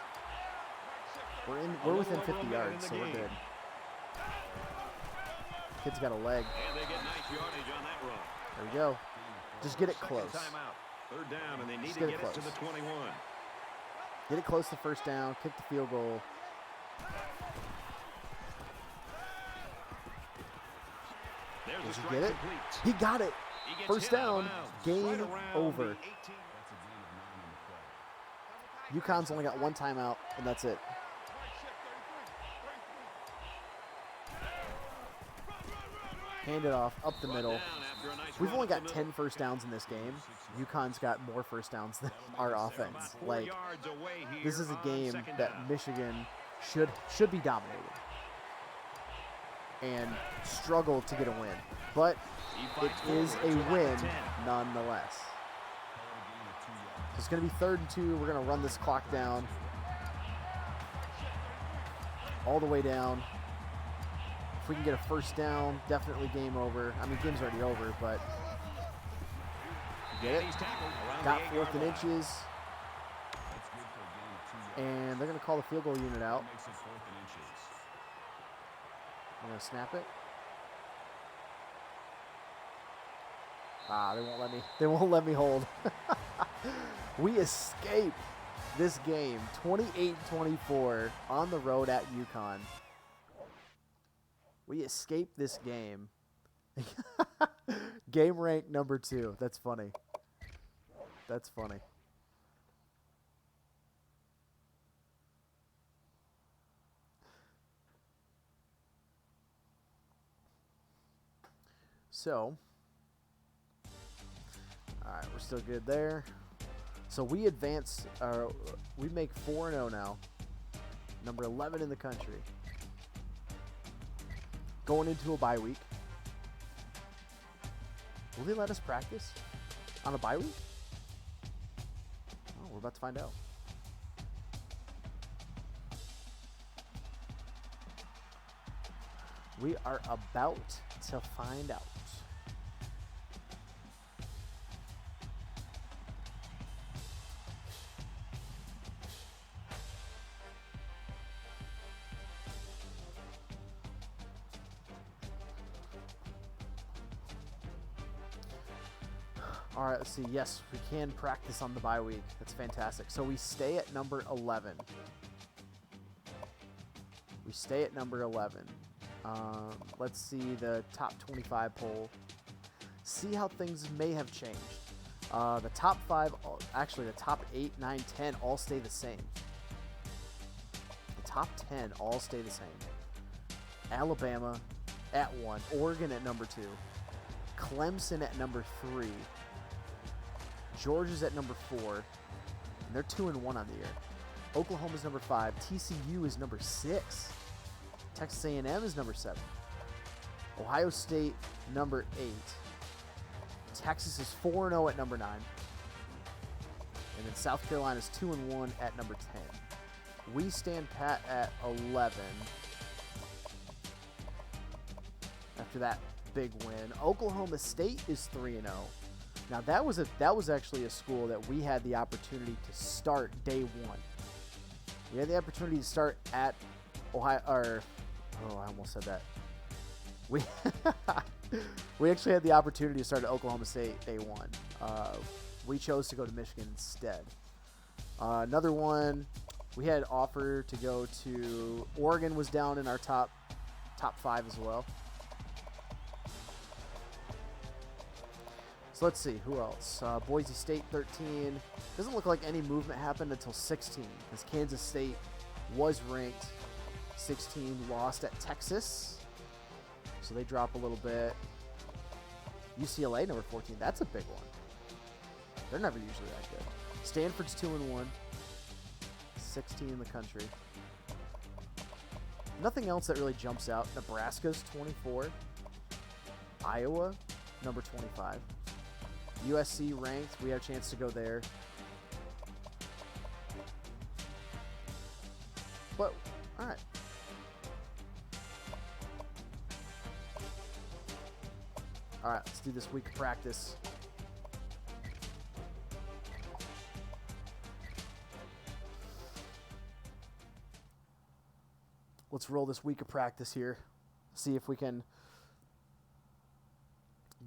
We're within 50 yards, so we're good. Kid's got a leg. And they get nice yardage on that run. There we go. Just get it close. Timeout. Third down, and they need Just to get it get it to close. the 21. Get it close to first down. Kick the field goal. There's Did a you strike get it? complete. He got it. He gets First hit out down. of bounds. Game Right around over. the 18. That's a gain of 9 on the play. UConn's only got one timeout, and that's it. Hand it off up the Brought middle. down after a nice We've run only up the got middle. 10 first downs in this game. UConn's got more first downs than our offense. About 4 Like, yards away here this is a on game second that down. Michigan should be dominating and struggle to get a win. But He it fights is forward a to about win the 10. nonetheless. Call it a gain of 2 yards. So it's going to be 3rd and 2. We're going to run this clock down all the way down. If we can get a first down, definitely game over. I mean, game's already over, but get it. He's tackled around Got the 4th 8-yard and line. inches, That's good for a gain of 2 yards. and they're going to call the field goal unit out. That makes it 4th and inches. I'm going to snap it. Ah, they won't let me. They won't let me hold. We escape this game 28-24 on the road at UConn. We escape this game. Game rank number 2. That's funny. That's funny. So, all right, we're still good there. So we advance, we make 4-0 now. Number 11 in the country. Going into a bye week. Will they let us practice on a bye week? Oh, we're about to find out. We are about to find out. All right, let's see. Yes, we can practice on the bye week. That's fantastic. So we stay at number 11. We stay at number 11. Let's see the top 25 poll. See how things may have changed. The top 5, actually the top 8, 9, 10 all stay the same. The top 10 all stay the same. Alabama at 1. Oregon at number 2. Clemson at number 3. Georgia's at number 4, and they're 2-1 on the year. Oklahoma's number 5. TCU is number 6. Texas A&M is number 7. Ohio State number 8. Texas is 4-0 at number 9. And then South Carolina's 2-1 at number 10. We stand pat at 11. After that big win, Oklahoma State is 3-0. Now that was actually a school that we had the opportunity to start day 1. We had the opportunity to start at Ohio, or I almost said that. We actually had the opportunity to start at Oklahoma State day 1. We chose to go to Michigan instead. Another one, we had offer to go to Oregon, was down in our top 5 as well. So let's see, who else? Boise State 13. Doesn't look like any movement happened until 16, because Kansas State was ranked 16, lost at Texas. So they drop a little bit. UCLA number 14, that's a big one. They're never usually that good. Stanford's 2-1, 16 in the country. Nothing else that really jumps out. Nebraska's 24. Iowa, number 25. USC ranked. We have a chance to go there. But, all right. All right, let's do this week of practice. Let's roll this week of practice here. See if we can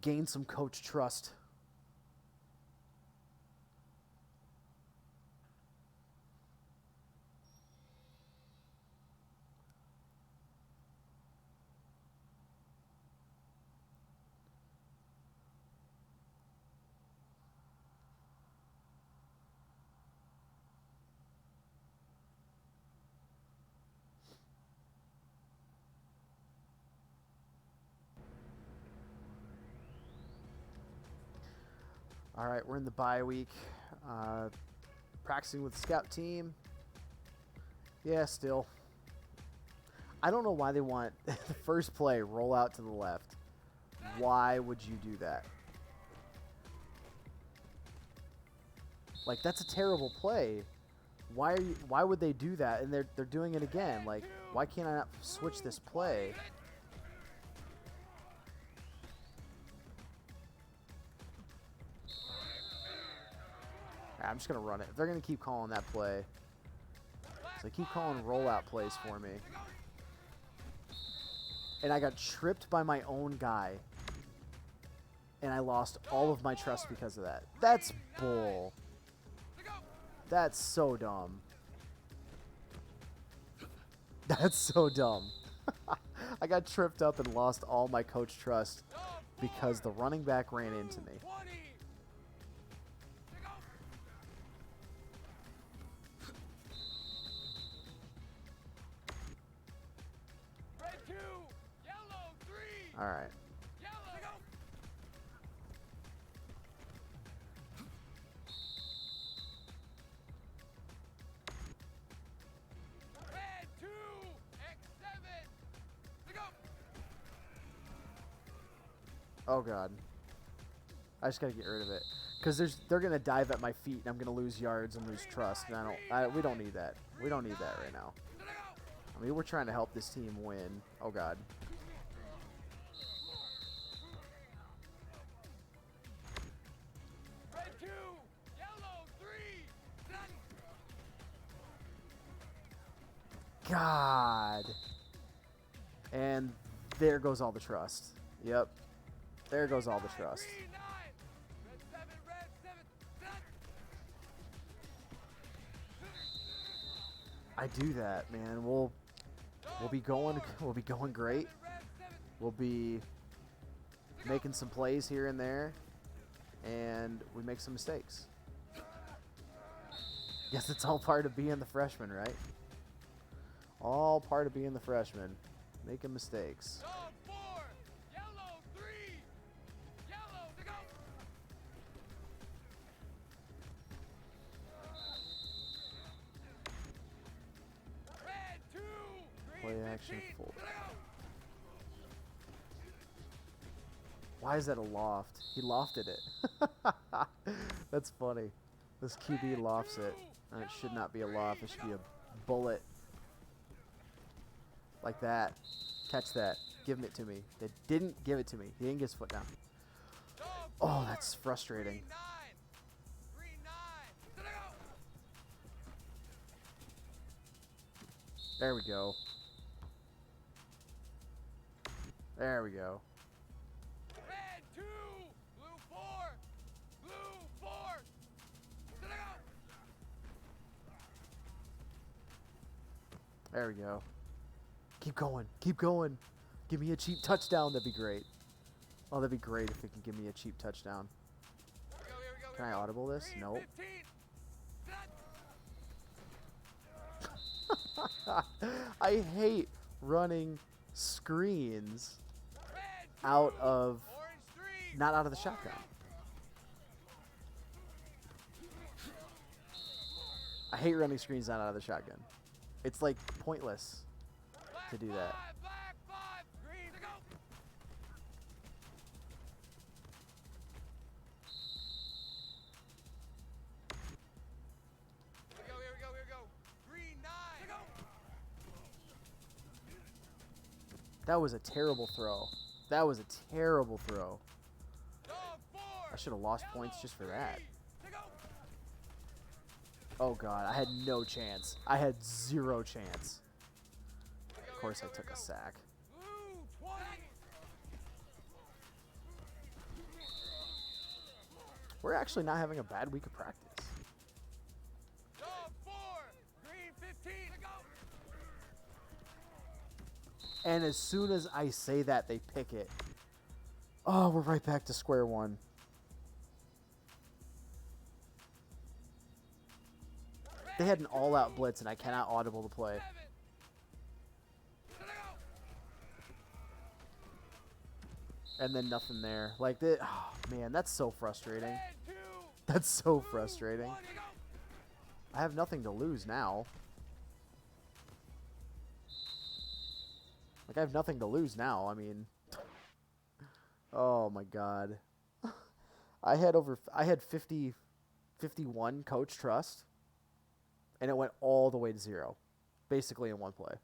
gain some coach trust. All right, we're in the bye week. Practicing with the scout team. Yeah, still. I don't know why they want the first play, roll out to the left. Why would you do that? Like, that's a terrible play. Why would they do that? And they're doing it again. Like, why can't I not switch this play? I'm just going to run it. If they're going to keep calling that play. So they keep calling rollout plays for me. And I got tripped by my own guy. And I lost all of my trust because of that. That's bull. That's so dumb. That's so dumb. I got tripped up and lost all my coach trust because the running back ran into me. All right. Oh God. I just gotta get rid of it because they're gonna dive at my feet and I'm gonna lose yards and lose trust. And we don't need that. We don't need that right now. I mean, we're trying to help this team win. Oh God. God. And there goes all the trust. Yep. There goes all the trust. I do that, man. We'll be going great. We'll be making some plays here and there, and we make some mistakes. Guess it's all part of being the freshman, right? All part of being the freshman, making mistakes. Play action full. Why is that a loft? He lofted it. That's funny. This QB lofts it. And it should not be a loft. It should be a bullet. Like that. Catch that. Give it to me. They didn't give it to me. He didn't get his foot down. Oh, that's frustrating. There we go. There we go. Red 2, blue 4, blue 4. There we go. Keep going. Keep going. Give me a cheap touchdown. That'd be great. Oh, that'd be great if they can give me a cheap touchdown. Can I audible this? Nope. I hate running screens out of, not out of the shotgun. I hate running screens not out of the shotgun. It's like pointless to do that. That was a terrible throw. That was a terrible throw. I should have lost points just for that. Oh God, I had no chance. I had zero chance. course I took a sack. We're actually not having a bad week of practice. And as soon as I say that, they pick it. Oh, we're right back to square one. They had an all-out blitz, and I cannot audible the play. And then nothing there. Like, oh, man, that's so frustrating. That's so frustrating. I have nothing to lose now. Like, I have nothing to lose now. I mean, oh my God. I had 51 coach trust, and it went all the way to 0, basically in one play.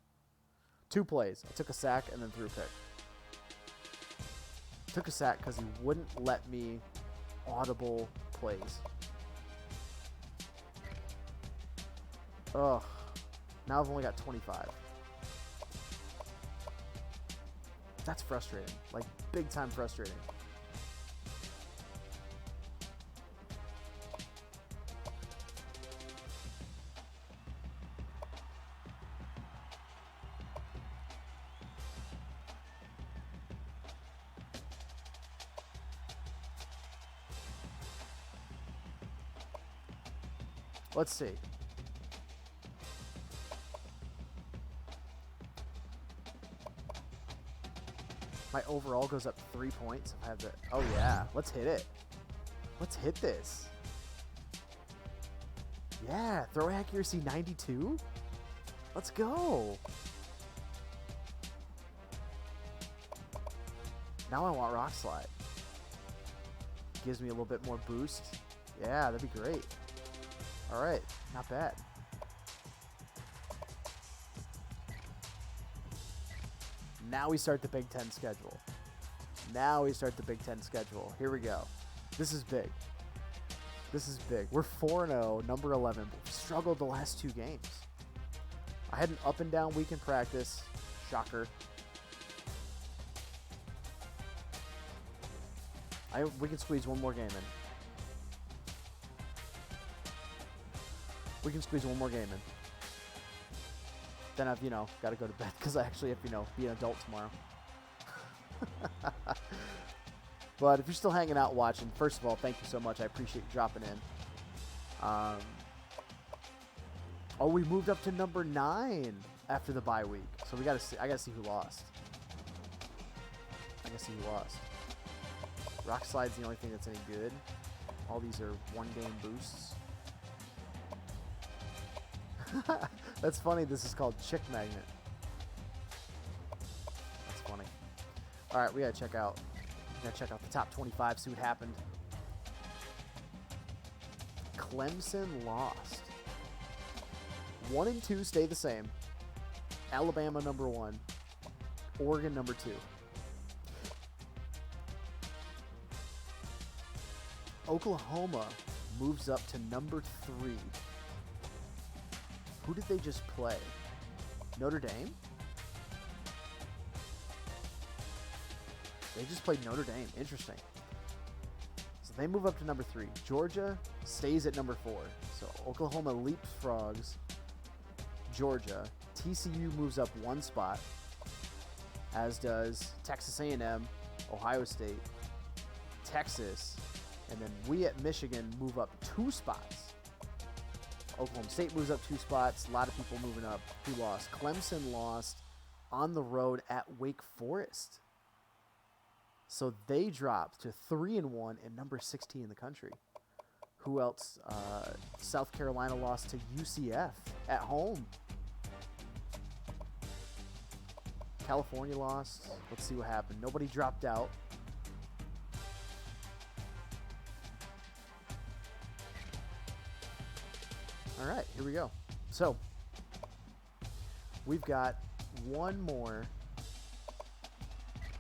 2 plays. I took a sack and then threw a pick. Took a sack because he wouldn't let me audible plays. Ugh. Now I've only got 25. That's frustrating. Like, big time frustrating. Let's see. My overall goes up 3 points. I have the. Oh yeah, let's hit it. Let's hit this. Yeah, throw accuracy 92. Let's go. Now I want rock slide. Gives me a little bit more boost. Yeah, that'd be great. All right, not bad. Now we start the Big Ten schedule. Here we go. This is big. We're 4-0, number 11. But we've struggled the last 2 games. I had an up and down week in practice. Shocker. We can squeeze one more game in. Then I've, got to go to bed because I actually have, be an adult tomorrow. But if you're still hanging out watching, first of all, thank you so much. I appreciate you dropping in. Oh, we moved up to number 9 after the bye week. So I gotta see who lost. Rock slide's the only thing that's any good. All these are 1-game boosts. That's funny. This is called Chick Magnet. That's funny. All right, we gotta check out. The top 25. See what happened. Clemson lost. 1 and 2 stay the same. Alabama number 1. Oregon number 2. Oklahoma moves up to number 3. Who did they just play? Notre Dame? They just played Notre Dame. Interesting. So they move up to number 3. Georgia stays at number 4. So Oklahoma leapfrogs Georgia. TCU moves up 1 spot, as does Texas A&M, Ohio State, Texas, and then we at Michigan move up 2 spots. Oklahoma State moves up 2 spots. A lot of people moving up. Who lost? Clemson lost on the road at Wake Forest. So they dropped to 3-1 and number 16 in the country. Who else? South Carolina lost to UCF at home. California lost. Let's see what happened. Nobody dropped out. All right, here we go. So we've got one more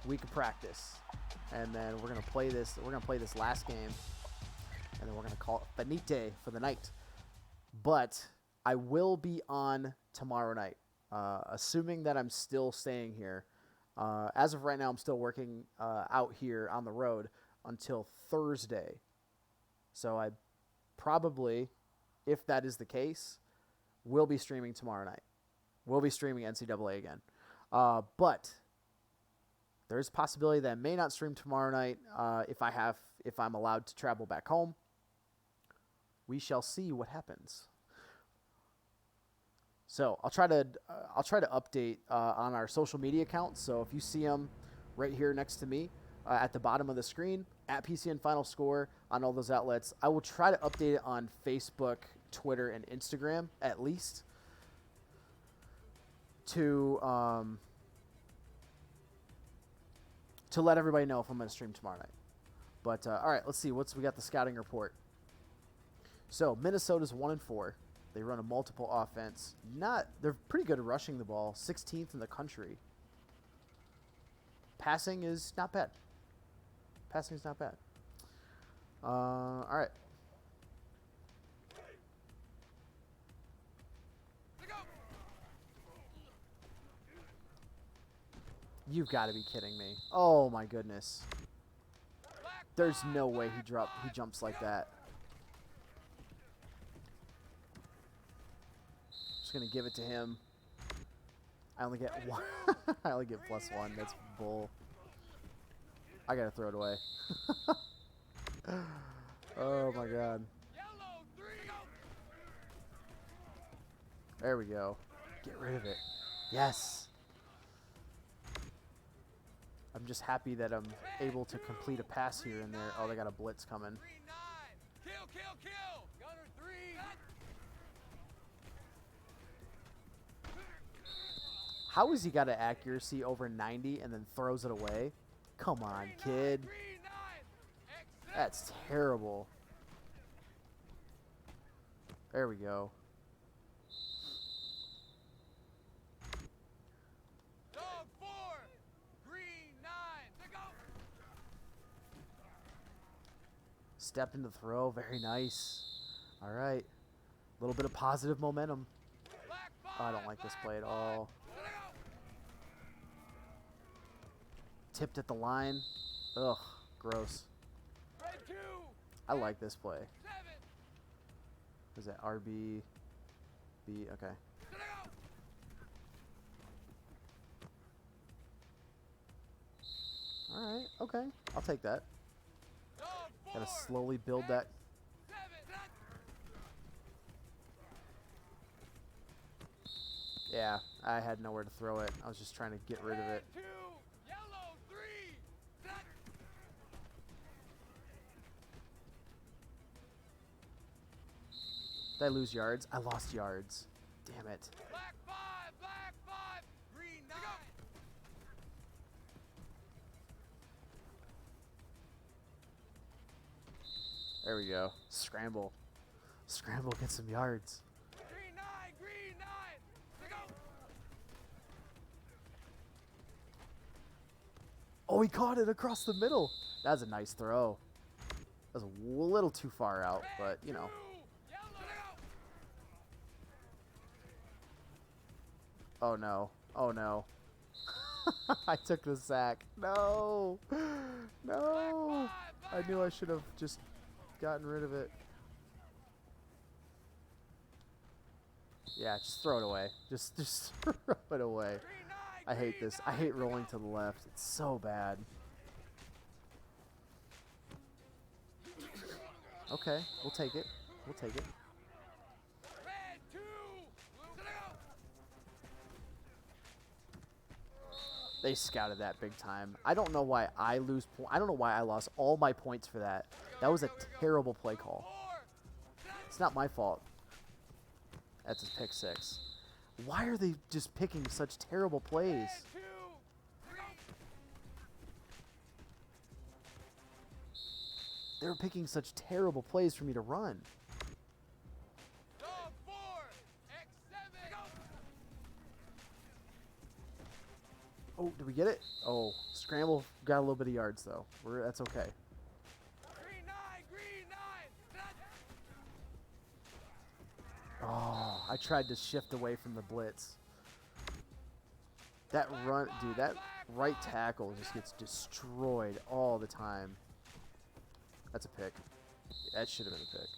week of practice, and then we're gonna play this. We're gonna play this last game, and then we're gonna call it finite for the night. But I will be on tomorrow night. assuming that I'm still staying here. As of right now, I'm still working out here on the road until Thursday. So I probably, if that is the case, will be streaming tomorrow night. We'll be streaming NCAA again. But there's a possibility that I may not stream tomorrow night if I'm allowed to travel back home. We shall see what happens. So I'll try to update on our social media accounts. So if you see them right here next to me at the bottom of the screen at PCN Final Score on all those outlets, I will try to update it on Facebook, Twitter, and Instagram at least to let everybody know if I'm going to stream tomorrow night. But all right, let's see. We got the scouting report. So Minnesota's 1-4. They run a multiple offense. They're pretty good at rushing the ball. 16th in the country. Passing is not bad. All right. You've got to be kidding me. Oh my goodness. There's no way he jumps like that. Just gonna give it to him. I only get one. I only get +1. That's bull. I gotta throw it away. Oh my god. There we go. Get rid of it. Yes. I'm just happy that I'm able to complete a pass here and there. Oh, they got a blitz coming. Kill. Gunner 3. How has he got an accuracy over 90 and then throws it away? Come on, kid. That's terrible. There we go. Dog 4. Green 9. To go. Step into throw. Very nice. All right. A little bit of positive momentum. Oh, I don't like this play at all. Tipped at the line. Ugh, gross. Red 2. I like this play. 7. Is that RB? B? Okay. All right. Okay. I'll take that. Dog 4. Gotta slowly build that. 7. Yeah, I had nowhere to throw it. I was just trying to get rid of it. 2. Yellow 3. Did I lose yards? I lost yards. Damn it. Black 5. Green 9. There we go. Scramble. Scramble, get some yards. Green 9. To go. Oh, he caught it across the middle. That was a nice throw. That was a little too far out, but, you know. Oh, no. Oh, no. I took the sack. No. No. I knew I should have just gotten rid of it. Yeah, just throw it away. Just throw it away. I hate this. I hate rolling to the left. It's so bad. Okay, we'll take it. We'll take it. Red 2. They scouted that big time. I don't know why I lose. I don't know why I lost all my points for that. That was a terrible play call. It's not my fault. That's a pick 6. Why are they just picking such terrible plays? They were picking such terrible plays for me to run. Dog 4. X7. Oh, did we get it? Oh, scramble got a little bit of yards though. That's okay. Green 9. Oh, I tried to shift away from the blitz. That run, dude, that right tackle just gets destroyed all the time. That's a pick. That should have been a pick.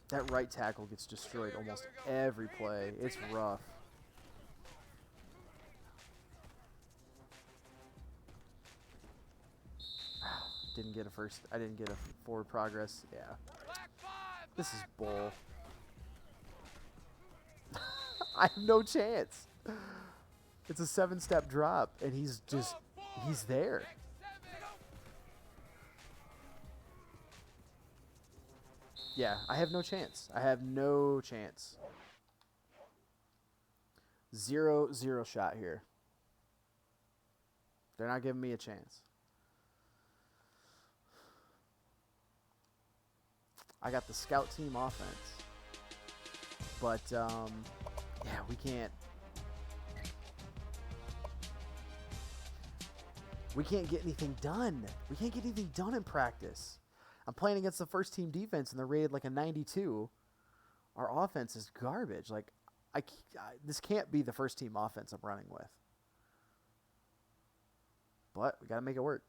That right tackle gets destroyed almost every play. It's rough. Didn't get a first. I didn't get a forward progress. Yeah. This is bull. I have no chance. It's a 7-step drop, and he's there. Yeah, I have no chance. I have no chance. 0-0 shot here. They're not giving me a chance. I got the scout team offense. But, yeah, we can't. We can't get anything done. We can't get anything done in practice. I'm playing against the first team defense, and they're rated like a 92. Our offense is garbage. Like, this can't be the first team offense I'm running with. But we got to make it work.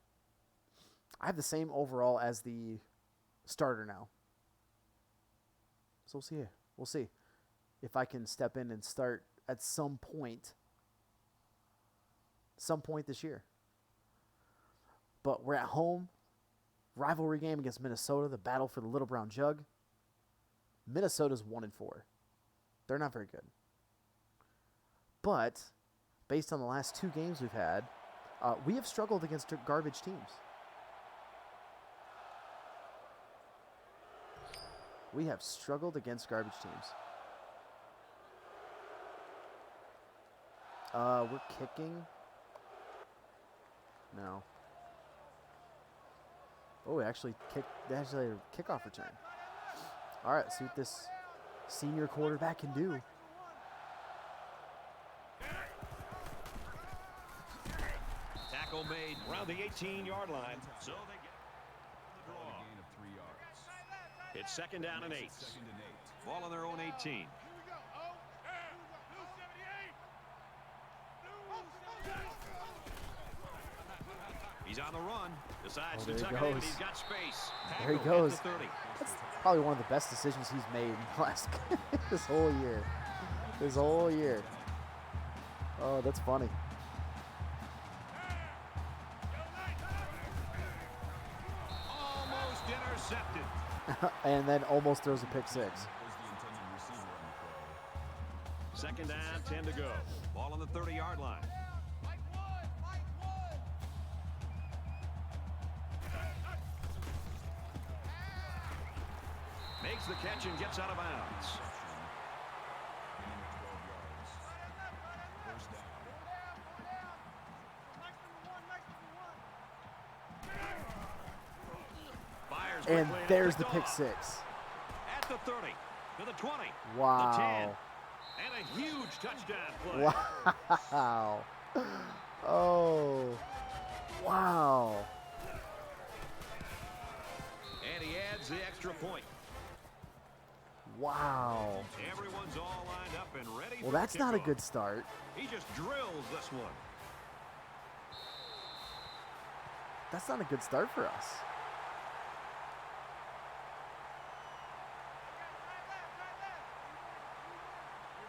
I have the same overall as the starter now. So we'll see. We'll see if I can step in and start at some point this year. But we're at home. Rivalry game against Minnesota, the battle for the Little Brown Jug. Minnesota's 1-4. They're not very good. But based on the last 2 games we've had, we have struggled against garbage teams. We have struggled against garbage teams. We're kicking. No. Oh, actually a kickoff return. All right, see what this senior quarterback can do. Tackle made around the 18-yard line. So they get the draw. Gain of 3 yards. It's 2nd down and 8. Second and 8. Ball on their own 18. He's on the run. Decides to tuck it in. He's got space. There he Tackle at goes. the 30. That's probably one of the best decisions he's made in the last this whole year. This whole year. Oh, that's funny. Almost intercepted. And then almost throws a pick 6. Was the intended receiver on the play. 2nd down, 10 to go. Ball on the 30-yard line. Makes the catch and gets out of bounds. Gain of 12 yards. First down. Fires And quickly there's the picked pick off. 6. At the 30, to the 20, Wow. the 10, and a huge touchdown play. Wow. Oh. Wow. And he adds the extra point. Wow. Everyone's all lined up and ready Well, for that's the not a kickoff. good start. He just drills this one. That's not a good start for us.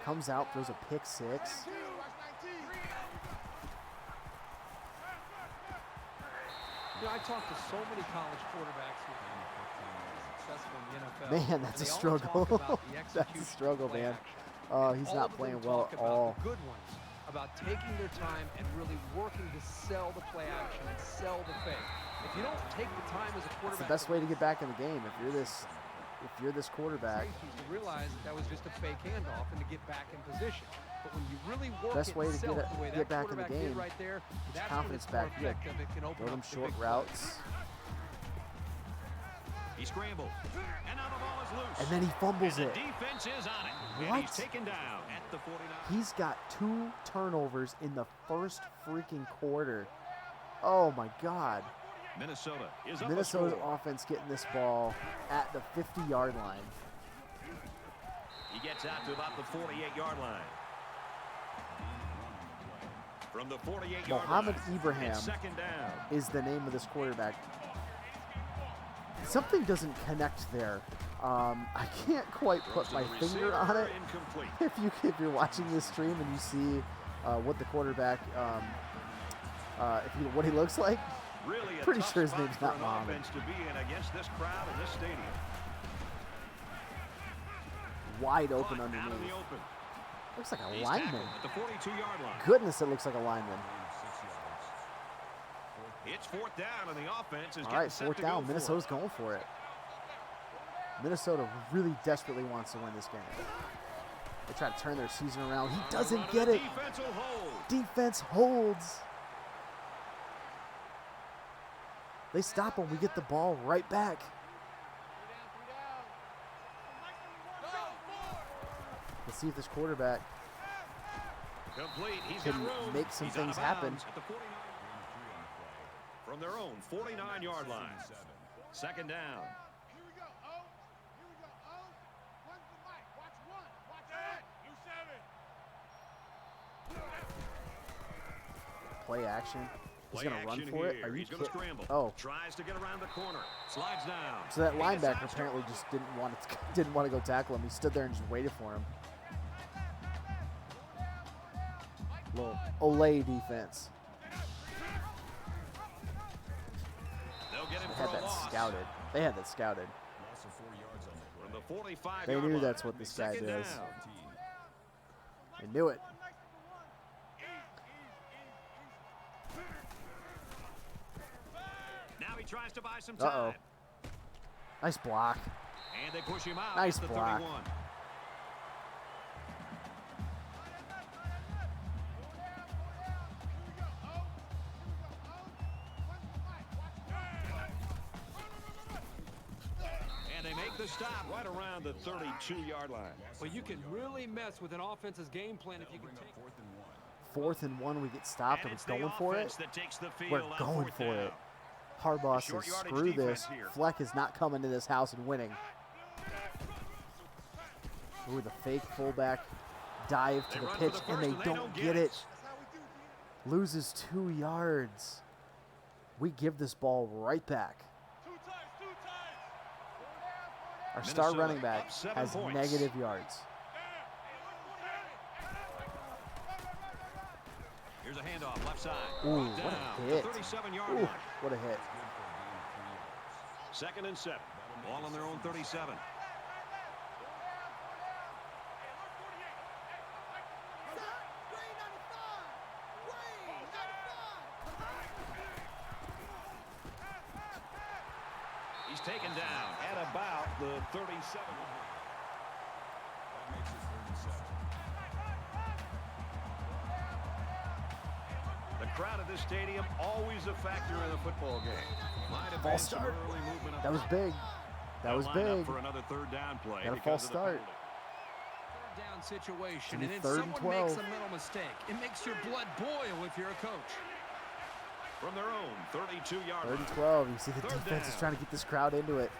Comes out, throws a pick 6. You know, I talked to so many college quarterbacks who've been successful in the NFL. Man, that's and a they all struggle. talk about the That's a execution struggle, of play man. action. He's All not of them playing well talk at about all. the good ones, about taking their time and really working to sell the play action and sell the fake. If you don't take the time as a It's quarterback, the best way to get back in the game. If you're this quarterback, safeties to realize that was just a fake handoff and to get back in position. But when you really work Best it way and to sell get it the way get that back in the quarterback did game, right there, get your that's confidence when it's back. more Yeah. effective. It can open Throw them up the short big routes. He scrambled, and now the ball is loose. And then he fumbles And it. the defense is on it. And What? he's taken down at the 49. He's got 2 turnovers in the first freaking quarter. Oh my God. Minnesota is up Minnesota's a score. offense getting this ball at the 50-yard line. He gets out to about the 48-yard line. From the 48-yard Mohammed line. Ibrahim It's second down. is the name of this quarterback. Something doesn't connect there. I can't quite put my finger on it. Incomplete. If you're watching this stream and you see what the quarterback, what he looks like, Really a pretty tough sure his spot name's for not an Mohammed. offense to be in against this crowd in this stadium. Wide open Caught out in the underneath. open. Looks like a He's lineman. tackled at the 42-yard line. Goodness, it looks like a lineman. 6 yards. It's fourth down, and the offense is All getting right, set fourth to go down. for Minnesota's it. going for it. Minnesota really desperately wants to win this game. They try to turn their season around. He doesn't Run, get and it. the defense will hold. Defense holds. They stop him. We get the ball right back. Let's see if this quarterback Complete. He's can got room. make some He's out things of happen. bounds at the 49 from their own 49-yard line. Second down. Play action. He's Play going to run action for it. here. Are you He's going to kidding? scramble. Oh, Tries to get around the corner. Slides down. so that He linebacker decides to apparently run. just didn't want to go tackle him. He stood there and just waited for him. Little Olay defense. They'll get him They for had a that loss. scouted. They had that scouted. Loss of 4 yards on the From play. the 45-yard They line. knew that's what this guy Second does. down. 14. They knew it. Now he tries to buy some Uh-oh. time. Nice block. And they push him out Nice at the block. 31. And they make the stop right around the 32-yard line. Well, you can really mess with an offense's game plan if you can Bring up take. 4th and 1. 4th and 1, we get stopped. Are And it's we the going for it? offense that takes the field We're on going fourth for down. it. Harbaugh Short says, yardage screw defense this. here. Fleck is not coming to this house and winning. Ooh, the fake fullback dive to They the run for pitch, the and first, they don't get it. Loses 2 yards. We give this ball right back. Our star Minnesota running back up 7 has points. negative yards. Here's a handoff, left side. Ooh, Brought what a down hit. to 37-yard Ooh, line. what a hit. Second and 7. Ball on their own 37. He's taken down at about the 37. That makes it 37. The crowd at this stadium always a factor in a football game. Might have False been some start. early movement up That was front. big. That was They'll line up big. for another third down play. Got a because false of the start. penalty. Third down situation, It's and then third and someone makes 12. a mental mistake. It makes your blood boil if you're a coach. From their own 32-yard Third line. and 12. You see the Third defense is down. trying to get this crowd into it.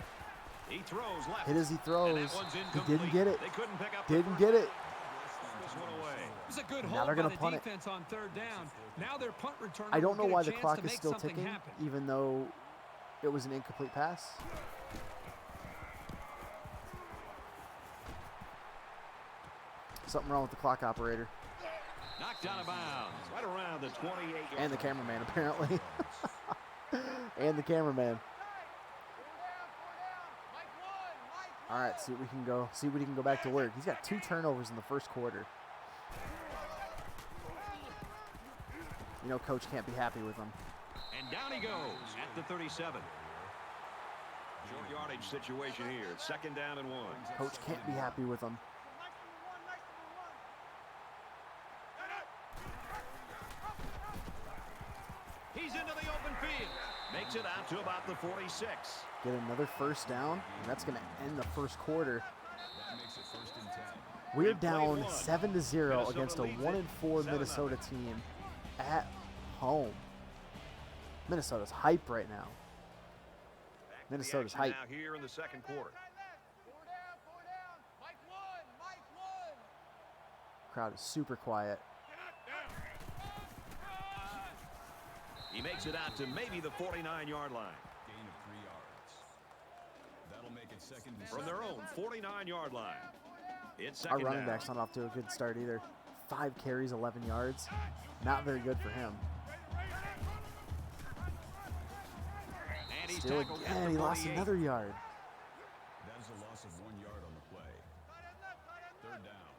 He throws left. Hit as he And throws. that one's He incomplete. didn't get it. They couldn't pick up the Didn't first get it. down. This one away. It was a good Now hold they're by gonna the punt it. defense on third down. Now their punt returner I don't know will get why a the chance clock to is make still something ticking, happen. even though it was an incomplete pass. Something wrong with the clock operator. Knocked out of bounds. Right around the 28-yard And the line. cameraman, apparently. And the cameraman. All right, see what we can go. See what he can go back to work. He's got 2 turnovers in the first quarter. You know, coach can't be happy with him. And down he goes at the 37. Short yardage situation here. Second down and 1. Coach can't be happy with him. He's into the open field. Makes it out to about the 46. Get another first down, and that's going to end the first quarter. That makes it 1st and 10. We're They've played down one. 7-0 Minnesota against a leads it 1-4 7-0. Minnesota team at home. Minnesota's hype right now. Back to the Minnesota's action hype. now here in the second quarter. Crowd is super quiet. He makes it out to maybe the 49-yard line. Gain of 3 yards. That'll make it 2nd and From 7. their own 49-yard line. It's Our second running down. back's not off to a good start either. 5 carries, 11 yards. Not very good for him. And he's Still tackled at again, the he lost 48. another yard. That is a loss of 1 yard on the play. 3rd down.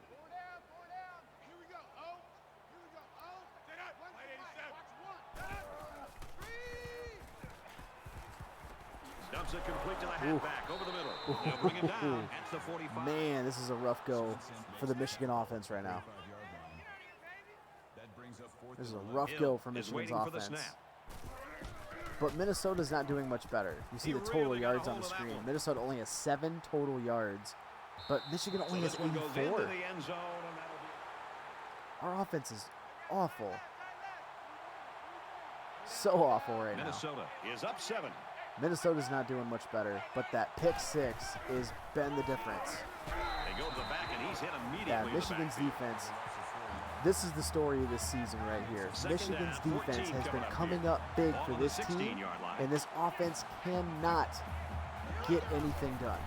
Dumps it complete to the halfback over the middle. They'll bring him down at the 45. Man, this is a rough go for the Michigan offense right now. 45-yard line. That brings up 4th This is a and rough Hill go for is Michigan's waiting for the offense. snap. But Minnesota's not doing much better. You see He the total really got a yards on hold the of that screen. one. Minnesota only has 7 total yards, but Michigan only has This one goes into 84. the end zone, and that'll be Our offense is awful. So awful right now. Minnesota is up 7. Minnesota's not doing much better, but that pick 6 has been the difference. They go to the back, and he's hit immediately. Yeah, in the Michigan's backfield. defense. This is the story of this season right here. Second Michigan's down, defense 14 has been coming up coming here. up big Ball for on the this team, 16-yard line. and this offense cannot get anything done.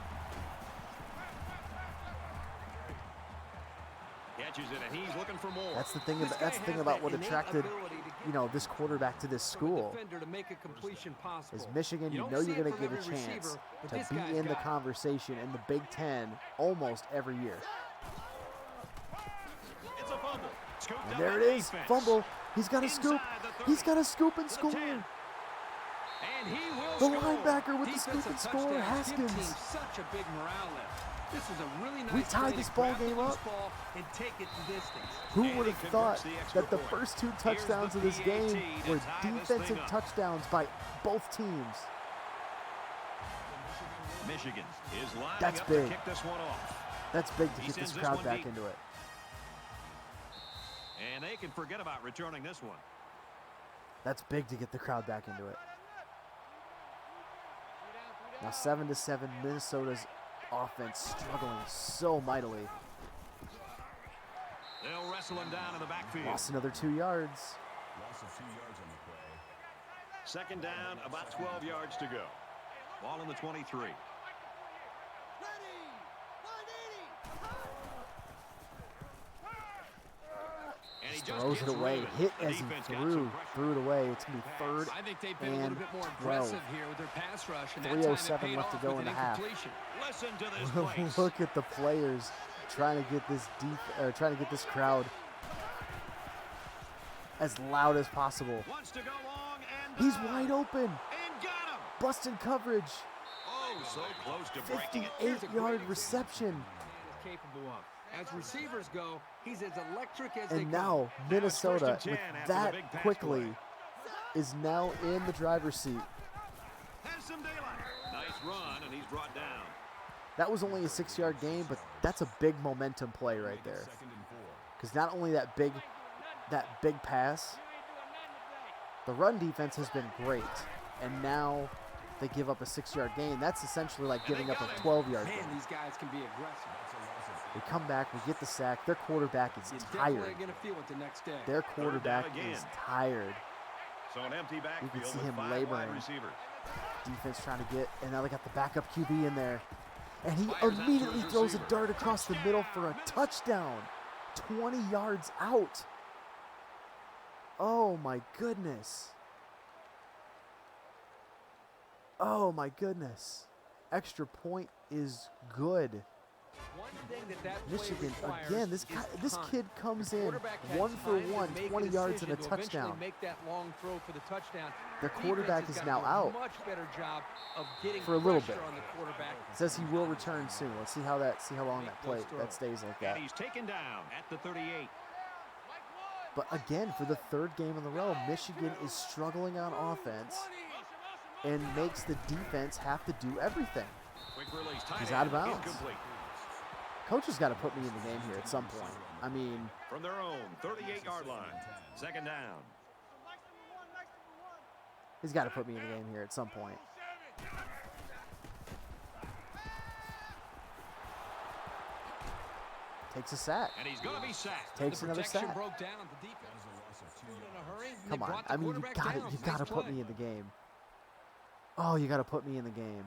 Catches it, and he's looking for more. That's the thing. This That's the guy thing has about that what innate attracted, ability to get you know, this quarterback to this from a school. defender to make a completion possible. Is Michigan, you don't know see you're it going to from get a every chance receiver, but to this be guy's in the got it. conversation in the Big Ten almost every year. It's a fumble. Scooped And up there by it is, defense. fumble. He's got a Inside scoop. the 30. He's got a scoop and To the score. 10. And he will The score. linebacker with the Defensive scoop and score, touchdowns give Haskins. teams such a big morale lift. This is a really nice We tied play to this ball grab the game loose up. ball and take it the distance. Who And would he have converts thought the extra that the point. first 2 Here's touchdowns the of this PAT game to were tie this defensive thing up. touchdowns by both teams? Michigan is lining That's up big. to kick this one off. That's big to He get this sends this crowd one back deep. into it. And they can forget about returning this one. That's big to get the crowd back into it. Now 7-7, Minnesota's offense struggling so mightily. They'll wrestle him down in the backfield. Lost another 2 yards. Loss of 2 yards on the play. Second down, about 12 yards to go. Ball in the 23. And he just Throws it gets away. rid of Hit The as he defense got some threw. pressure. Threw it away. It's going to be 3rd I think they've been a little and bit more 12. aggressive here with their pass rush, and that 3:07 time it paid left to off go with in an the half. incompletion. Listen to this place. Look at the players trying to get this trying to get this crowd as loud as possible. Wants to go long and He's wide open. And got him. Busting coverage. Oh, so close to breaking it. 58-yard reception. Is capable of. As receivers go, he's as electric as they And come. now Minnesota, Now it's 1st and 10 with after the that big pass quickly, play. is now in the driver's seat. Has some daylight. Nice run, and he's brought down. That was only a 6-yard gain, but that's a big momentum play right there. 2nd and 4. Because not only that big pass, the run defense has been great, and now they give up a 6-yard gain. That's essentially like giving up a 12-yard Man, gain. these guys can be aggressive. We come back, we get the sack. Their quarterback is You're tired. definitely going to feel it the next day. Their quarterback again. is tired. So an empty backfield see with him 5 laboring. wide receivers. Defense trying to get, and now they got the backup QB in there. And he Fires out to immediately his throws a receiver. dart across the middle for a touchdown. 20 yards out. Oh my goodness. Oh my goodness. Extra point is good. One thing that play Michigan, requires again, this is time. kid comes The in quarterback has 1 for time to 1, make 20 yards and a decision to eventually touchdown. Make that long throw for the touchdown. Their Defense quarterback has is got now to do out. a much better job of getting For a little pressure bit. on the quarterback. Says he will return soon. Let's see how long that stays like that. And he's taken down at the 38. But again, for the 3rd game in a row, Michigan is struggling on offense and makes the defense have to do everything. Quick release. Tight He's end, out of bounds. Incomplete. Coach has got to put me in the game here at some point. I mean, From their own 38-yard line. Second down. he's got to put me in the game here at some point. Takes a sack. And he's going to be sacked. Takes The another protection sack. broke down. The defense That is a loss of 2 in yards. a hurry. they Come on. brought the I mean, you quarterback got down. You Nice got to put play. me in the game. Oh, you got to put me in the game.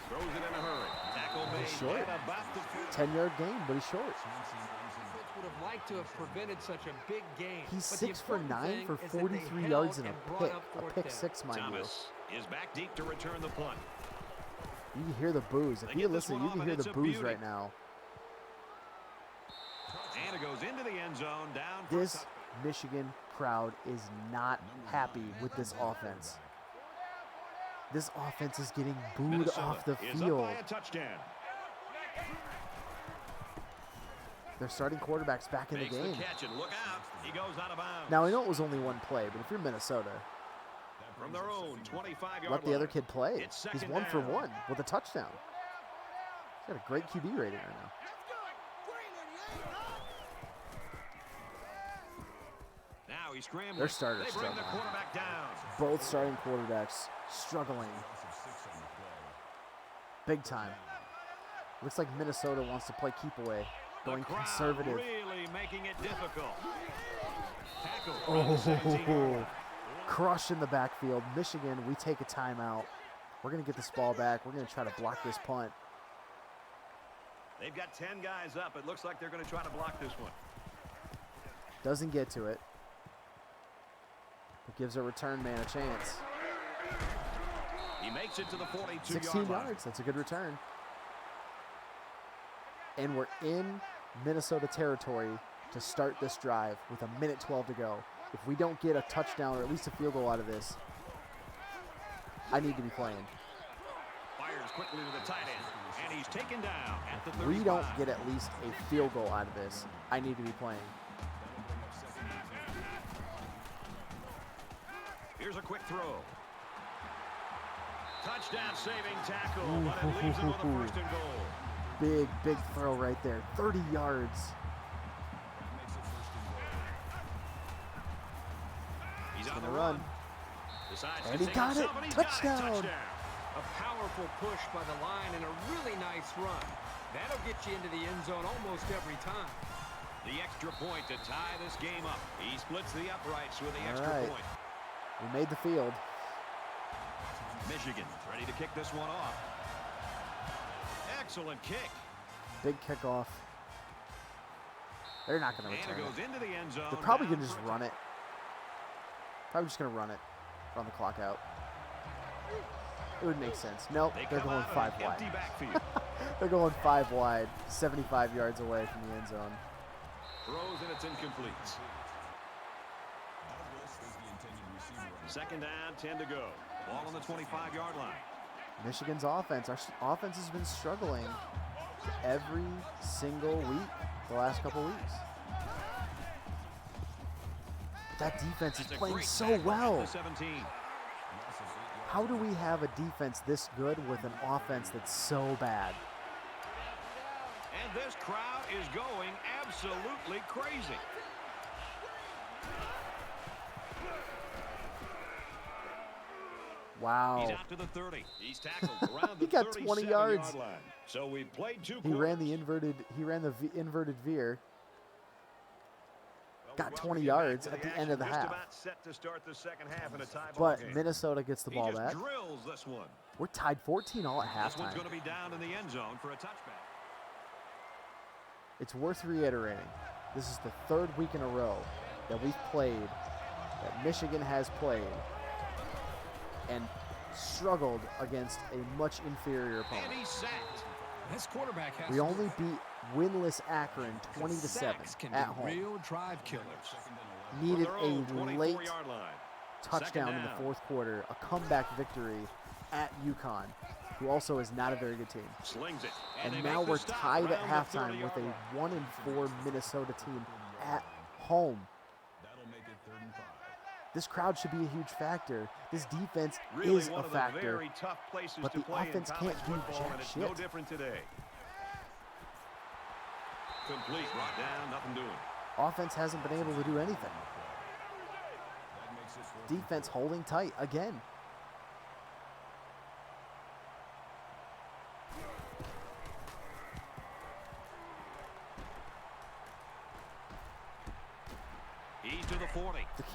Throws it in a hurry. Tackle made short. at about the 10-yard gain, but he's short. Defense would have liked to have prevented such a big gain. He's but the 6 for important 9 thing for is that they 43 held yards and a brought pick. up A fourth pick down. 6, mind Thomas is back deep to return the punt. you. You can hear the boos. If They you get this listen, one you off, can and hear it's the a boos beauty. right now. And it goes into the end zone, down for a This touchdown. Michigan crowd is not happy with this offense. This offense is getting booed Minnesota off the is up field. by a touchdown. Their starting quarterback's back in the Makes game. the catch and look out. He goes out of bounds. Now, I know it was only one play, but if you're Minnesota, From their own 25-yard let the other line. kid play. It's He's second 1 for down. 1 with a touchdown. He's got a great QB rating right now. Now he's scrambling. Their starter's They bring the struggling. quarterback down. Both starting quarterbacks struggling big time. Looks like Minnesota wants to play keep away, going The crowd conservative. really making it difficult. Tackle from the 17-yard line. Crush in the backfield. Michigan, we take a timeout. We're going to get this ball back. We're going to try to block this punt. They've got 10 guys up. It looks like they're going to try to block this one. Doesn't get to it. But gives a return man a chance. He makes it to the 42-yard 16 line. yards. That's a good return. And we're in Minnesota territory to start this drive with 1:12 to go. If we don't get a touchdown or at least a field goal out of this, I need to be playing. Fires quickly to the tight end, and he's taken down at the If 35. we don't get at least a field goal out of this, I need to be playing. Here's a quick throw. Touchdown saving tackle, but it leaves him with a first and goal. Big throw right there. 30 yards. He's on gonna the run. Decides And to he take got it. himself, and he's got Touchdown. A powerful push by the line and a really nice run. That'll get you into the end zone almost every time. The extra point to tie this game up. He splits the uprights with the extra right. point. We made the field. Michigan ready to kick this one off. Excellent kick. Big kickoff. They're not going to And it return goes it. into the end zone. They're probably down going to just for a run it. Probably just going to run it. Run the clock out. It would make sense. Nope, They they're come going out of 5 an wide. empty backfield. They're going 5 wide, 75 yards away from the end zone. Throws and it's incomplete. Second down, 10 to go. Ball on the 25-yard line. Michigan's offense. Our offense has been struggling every single week the last couple weeks. That defense is That's a playing great so tackle at well. the 17. How do we have a defense this good with an offense that's so bad? And this crowd is going absolutely crazy. Wow. He's out to the 30. He's tackled around the He got 20 37-yard yards. line. So we played 2 He quarters. ran the inverted veer. Well, got we 20 welcome you yards back to at the end action. of the Just half. about set to start the second half in a tie ball But game. Minnesota gets the He ball just back. drills this one. We're tied 14 all at This one's halftime. going to be down in the end zone for a touchback. It's worth reiterating. This is the 3rd week in a row that we've played, that Michigan has played, and struggled against a much inferior And opponent. he's sacked. This quarterback has We only beat winless Akron 20-7 sacks can at be home. real drive killers. From Needed their a own late 24-yard line. touchdown Second in the down. 4th quarter, a comeback victory at UConn, who also is not a very good team. Slings it. And they now make the we're stop tied at around the halftime 30-yard with a line. 1-4 Minnesota team at home. That'll make it 3rd and 5. This crowd should be a huge factor. This defense Really is one a of the factor. very tough places but to the play offense in college can't do football, jack and it's no shit. different today. Complete, brought down, nothing doing. Offense hasn't been able to do anything. That makes it 4th. Defense holding tight again.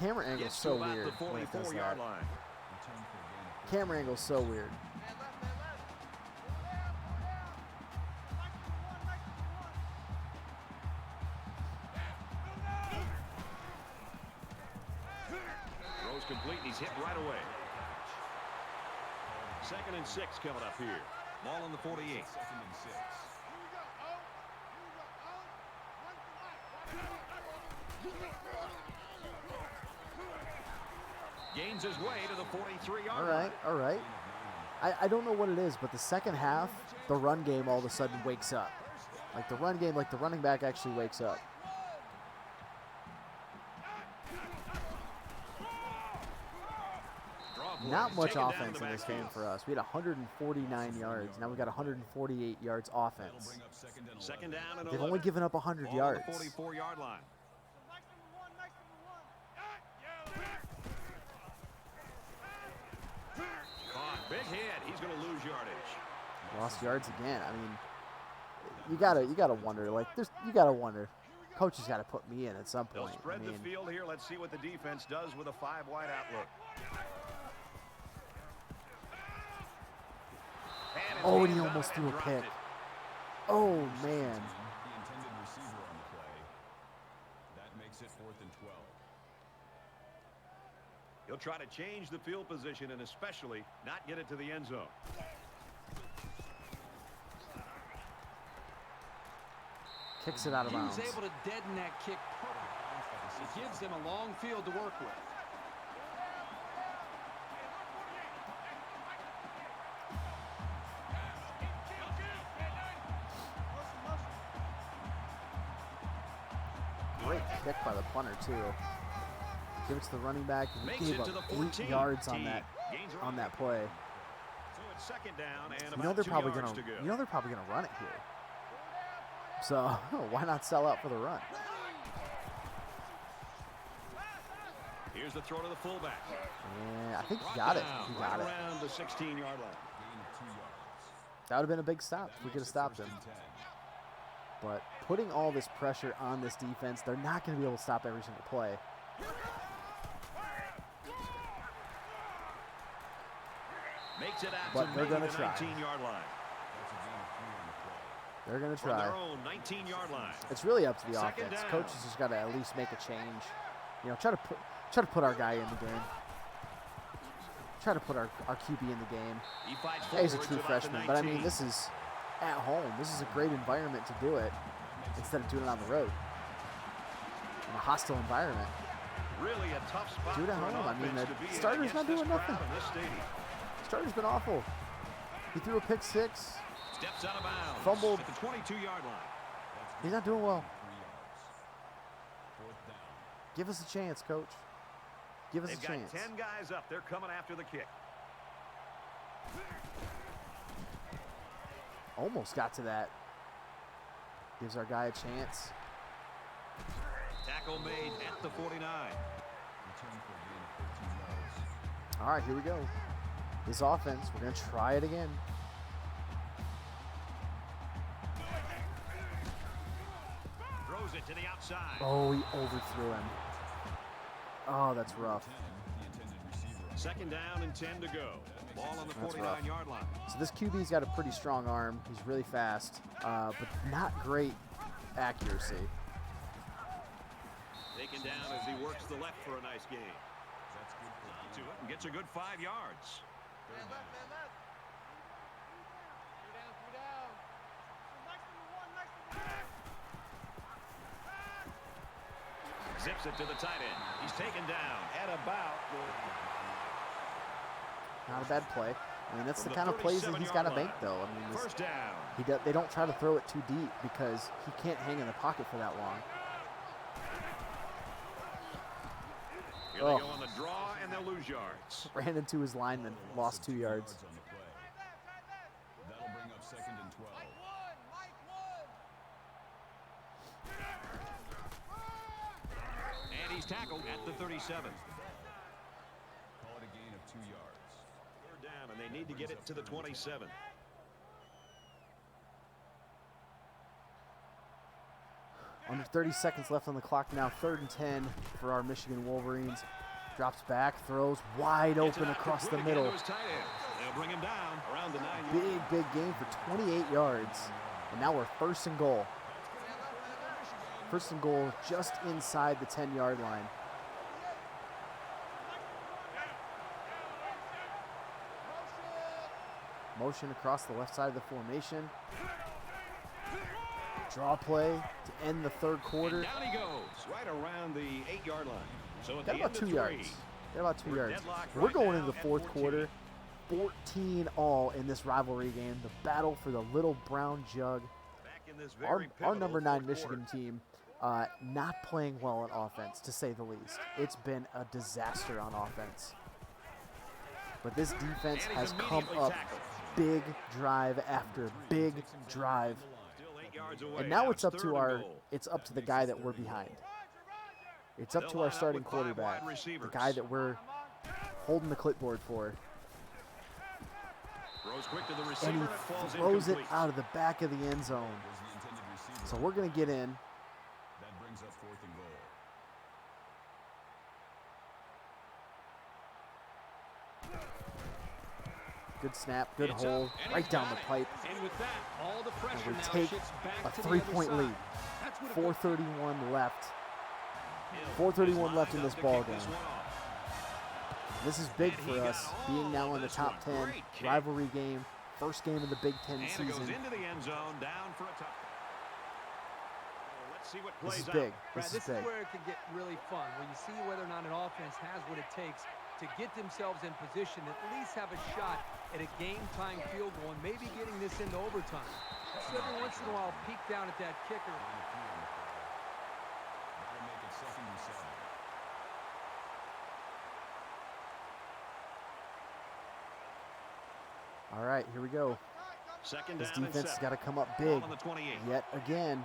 camera angle's Gets to so about weird the when it does 44-yard that. line. Return for a gain of Camera angle's so weird. Throws complete, and he's hit right away. 2nd and 6 coming up here. Ball on the 48. 2nd and 6. Gains his way to the 43-yard All line. right, all right. I don't know what it is, but the second half, the run game all of a sudden wakes up. Like the run game, like the running back actually wakes up. Draw play. Not much Taken down offense the in this game backfield. for us. We had 149 yards. Now we got 148 yards That'll offense. bring up 2nd and 11. 2nd down and They've 11. only given up 100 Ball on yards. the 44-yard line. Caught. Big hit. He's going to lose yardage. Lost yards again. I mean, you gotta wonder. Like, you gotta wonder. Coach has got to put me in at some They'll point. I spread the mean, field here. Let's see what the defense does with a 5-wide outlook. oh, and he hands on almost it threw a dropped pick. it. Oh man. The intended receiver on the play. That makes it 4th and 12. He'll try to change the field position and especially not get it to the end zone. Kicks it out of He bounds. was able to deaden that kick perfectly. It gives them a long field to work with. Great kick by the punter too. Give it to the running back. He Makes gave it up to the 8 14. yards on Gains that play. So it's 2nd down and You about know they're 2 probably yards gonna. to go. You know they're probably gonna run it here. So why not sell out for the run? Here's the throw to the fullback. Yeah, I think he Brought got it. down He right got it. around the 16-yard line. Gain of 2 yards. That would have been a big stop if we could have stopped him. 1st and 10. But putting all this pressure on this defense, they're not going to be able to stop every single play. Makes it out But to they're maybe gonna the try. 19-yard line. That's a gain of 3 on the play. They're going to From their try. own 19-yard line. It's really up to the 2nd offense. down. Coaches just got to at least make a change. You know, try to put our guy in the game. Try to put our QB in the game. He fights Yeah, he's a forwards true about freshman, the but I mean, 19. this is at home. This is a great environment to do it instead of doing it on the road in a hostile environment. Really a tough spot Do it at for an home. I mean, offense the to be in starter's against not this doing nothing. crowd in this stadium. Starter's been awful. He threw a pick 6. Steps out of bounds. Fumbled. At the 22-yard line. He's not doing well. 3 yards. 4th down. Give us a chance, coach. Give us They've a got chance. 10 guys up. They're coming after the kick. Almost got to that. Gives our guy a chance. Tackle made at the 49. Return for a gain of 13 yards. All right, here we go. This offense, we're going to try it again. Throws it to the outside. Oh, he overthrew him. Oh, that's rough. 10, the intended receiver. 2nd down and 10 to go. Ball on the That's rough. 49-yard line. So this QB's got a pretty strong arm. He's really fast, but not great accuracy. Taken down as he works the left for a nice gain. That's good for a To gain. it and gets a good 5 yards. 3rd down. Zips it to the tight end. He's taken down at about Not a bad play. I mean, that's From the the kind of plays that he's got to 37-yard make, though. I mean, first down. they don't try to throw it too deep because he can't hang in the pocket for that long. Here they go on the draw, and they'll lose yards. Ran into his lineman, lost 2 yards. On the play. That'll bring up 2nd and 12. And he's tackled at the 37. Call it a gain of 2 yards. 3rd down, and they need to get it to the 27. Under 30 seconds left on the clock now. 3rd and 10 for our Michigan Wolverines. Drops back, throws wide open across the middle. They'll bring him down around the 9. Big gain for 28 yards. And now we're 1st and goal. 1st and goal just inside the 10-yard line. Motion across the left side of the formation. Draw play to end the 3rd quarter. And down he goes, right around the 8-yard line. So at Got the about end 2 of 3, yards. Got about 2 yards. deadlocked We're right going now into the at 4th 14. quarter. 14-all in this rivalry game. The battle for the little brown jug. Back in this Our very pivotal number 9 4th Michigan quarter. team not playing well on offense, to say the least. It's been a disaster on offense. But this defense And has he's come immediately up tackled. big drive after big drive. Still 8 yards away. And now it's up 3rd to and our goal. it's up to the guy that we're behind. It's up They'll to our line up starting with 5 wide quarterback, the receivers. guy that we're holding the clipboard for. Throws quick to the And receiver he and it falls throws it incomplete. out of the back of the end zone. Was the intended receiver. So we're going to get in. That brings up 4th and goal. Good snap, good It's hold, up, and right he's down got the it. pipe. And with that, all the pressure we now take shifts back a to the other 3-point side. lead. That's what a good 4:31 left. Hill 4:31 is left in lined this up to ball kick this game. one off. This is big And for he got us, all being now of in the this top one. 10 Great kick. rivalry game, first game of the Big Ten And it goes season. into the end zone, down for a touchdown. Let's see what This plays is out. big. Brad, This this is is big. where it can get really fun, where you see whether or not an offense has what it takes to get themselves in position, at least have a shot at a game-tying field goal and maybe getting this into overtime. So every once in a while, peek down at that kicker. That'll make it 2nd and 7. All right, here we go. Second This down and defense has 7. got to come up Ball big on the 28. yet again.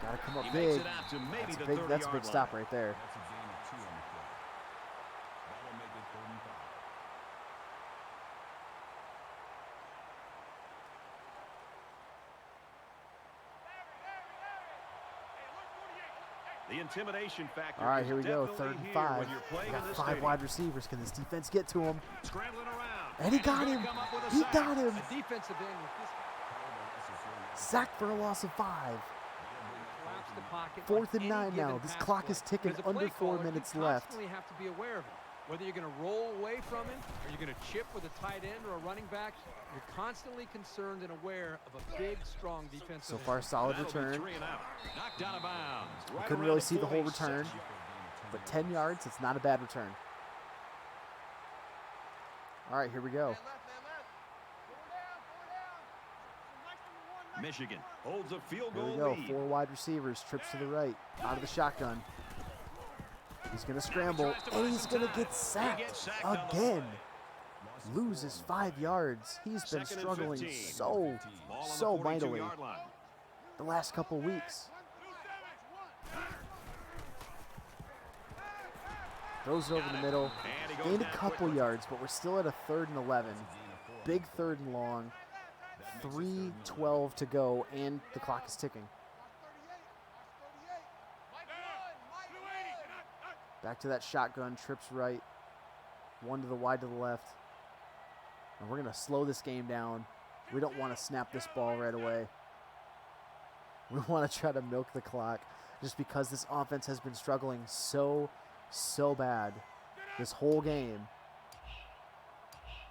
Got to come up He big. makes it out to maybe That's the a big, 30-yard line. stop right there. That's a gain of 2 on the play. That'll make it 3rd and 5. The intimidation factor. All right, is here we go. definitely 3rd and here 5. when you're playing We in got this 5 stadium. wide receivers. Can this defense get to him? Scrambling around. And he he's got gonna him. come up with a He sack. got him. A defensive end with this Sacked for a loss of 5. collapse the pocket. 4th and on 9 any now. given This pass clock play. is ticking. As a Under play 4 caller, minutes you left. constantly have to be aware of it. Whether you're going to roll away from him, or you're going to chip with a tight end or a running back, you're constantly concerned and aware of a big, strong defensive So end. far, solid That'll be return. 3 and out. Knocked out of bounds. We Right couldn't around really see the whole 46. return, but 10 yards, it's not a bad return. All right, here we go. Michigan holds a field Here goal we go. lead. 4 wide receivers, trips to the right, out of the shotgun. He's going to scramble, and he's going to get sacked again. Loses 5 yards. He's been Second and struggling 15. so Ball on the mightily 42-yard line. the last couple weeks. Throws it over the middle. And he goes Gained a down couple quickly. yards, but we're still at a 3rd and 11. Big 3rd and long. 3:12 to go, and the clock is ticking. Back to that shotgun, trips right. 1 to the wide to the left. And we're going to slow this game down. We don't want to snap this ball right away. We want to try to milk the clock just because this offense has been struggling so bad this whole game.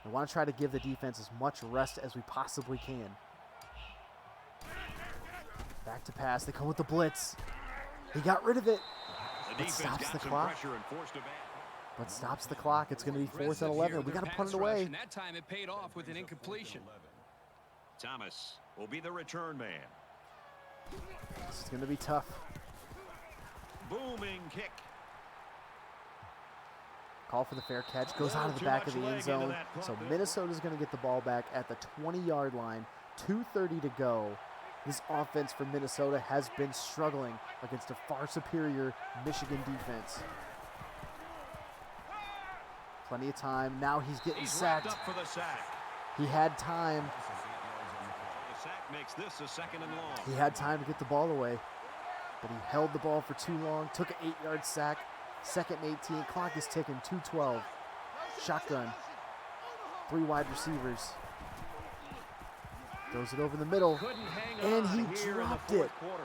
We want to try to give the defense as much rest as we possibly can. Back to pass. They come with the blitz. He got rid of it. The But defense stops got the some clock. pressure and forced a bad. But stops the clock. It's going to be 4th and Aggressive 11. here We with got to their punt it pass rush, away. and that time it paid off with an incompletion. Thomas will be the return man. This is going to be tough. Booming kick. Call for the fair catch. Goes out of the Too back of much the end leg into zone. that punt, So Bill. Minnesota's going to get the ball back at the 20-yard line. 2:30 to go. This offense for Minnesota has been struggling against a far superior Michigan defense. Plenty of time. Now he's getting He's wrapped sacked. up for the sack. He had time. makes this a 2nd and long. He had time to get the ball away, but he held the ball for too long, took an 8-yard sack. 2nd and 18, clock is ticking, 2:12. Shotgun, 3 wide receivers. Throws it over the middle, Couldn't hang and on he here in the dropped fourth it. quarter.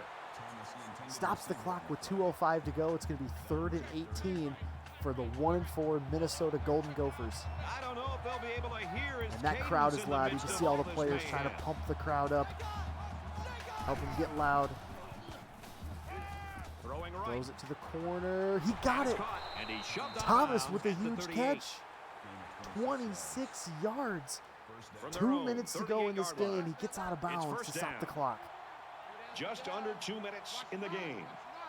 Stops the clock with 2:05 to go. It's going to be 3rd and 18 for the 1-4 Minnesota Golden Gophers. I don't know if they'll be able to hear his And that cadence crowd is in the loud. You midst can of see all the this players trying to mayhem. pump the crowd up, help them get loud. Throwing right. Throws it to the corner. He got it. Caught, and he shoved out of Thomas bounds with a at the huge 38. catch. 26 yards. From their 2 own minutes to go in this 38-yard line. game. He gets out of bounds first to stop down. the clock. Just under 2 minutes in the game.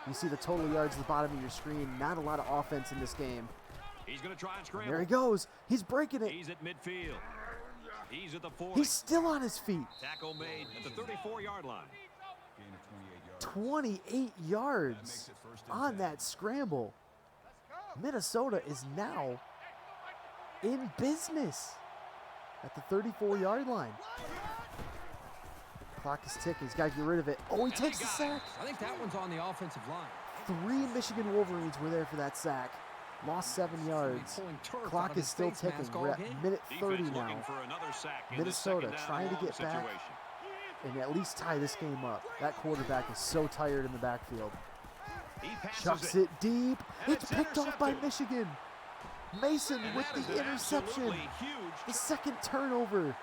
You see the total yards at the bottom of your screen. Not a lot of offense in this game. He's going to try and scramble. There he goes. He's breaking it. He's at midfield. He's at the 40. He's still on his feet. Tackle made at the 34-yard line. Gain of 28 yards. 28 yards makes it 1st and on 10. that scramble. Minnesota is now in business at the 34-yard line. Clock is ticking. He's got to get rid of it. Oh, he takes the sack. I think that one's on the offensive line. 3 Michigan Wolverines were there for that sack. Lost 7 yards. Pulling turf out Clock of is his still face ticking. mask all We're at game. minute 30 Defense looking now. for another sack in Minnesota this 2nd down trying to and long get back. situation. And at least tie this game up. That quarterback is so tired in the backfield. He passes Chucks it. it deep. And It's it's picked off by intercepted. Michigan. Mason And with that is the an interception. absolutely huge The 2nd turnover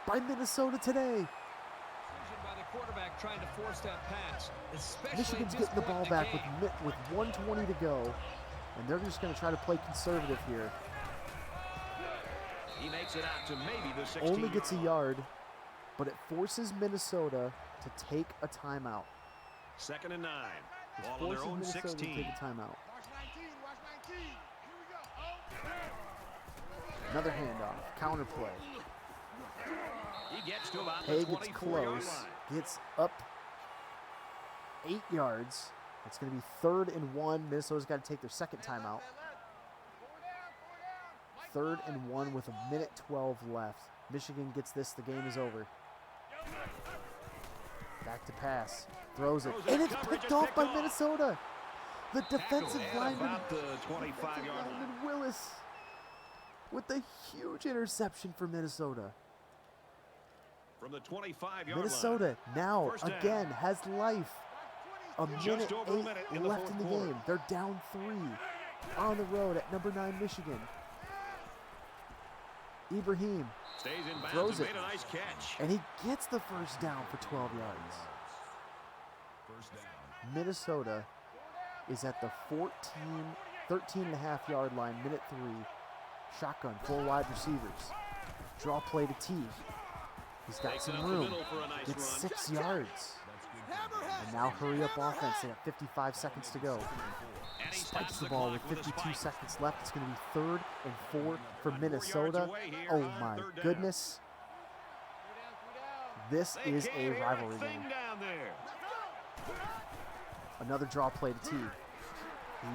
by Minnesota today. Decision by the quarterback trying to force that pass, especially Michigan's at this getting the ball point in the back game. with 1:20 to go. And they're just going to try to play conservative here. He makes it out to maybe the 16. Only gets a yard, but it forces Minnesota to take a timeout. 2nd and 9. It Ball on their forces own Minnesota 16. to take a timeout. Another handoff, counter play. He gets to about the Hay gets 24-yard close, line. gets up 8 yards. It's going to be 3rd and 1. Minnesota's got to take their 2nd timeout. 3rd and 1 with 1:12 left. Michigan gets this, the game is over. Back to pass, throws it, and it's picked off by Minnesota. The defensive At lineman, about the 25-yard line. lineman Willis with a huge interception for Minnesota. From the 25-yard line. Minnesota now First down. again has life. A minute over a 8 minute in the left fourth in the quarter. game. They're down 3 on the road at number 9 Michigan. Ibrahim, Stays in bounds throws and it. made a nice catch. and he gets the first down for 12 yards. 1st down. Minnesota is at the 13 and a half yard line, minute 3. Shotgun, 4 wide receivers. Draw play to T. He's got Takes it some up the room. middle for a nice Gets run. 6 yards. That's good. And now hurry up offense. They have 55 seconds to go. And he Spikes stops the ball with clock a 52 spike. seconds left. It's going to be 3rd and 4 for 4 Minnesota. yards away here Oh on my 3rd down. goodness. This They is can't a hear rivalry thing game. down there. Another draw play to T.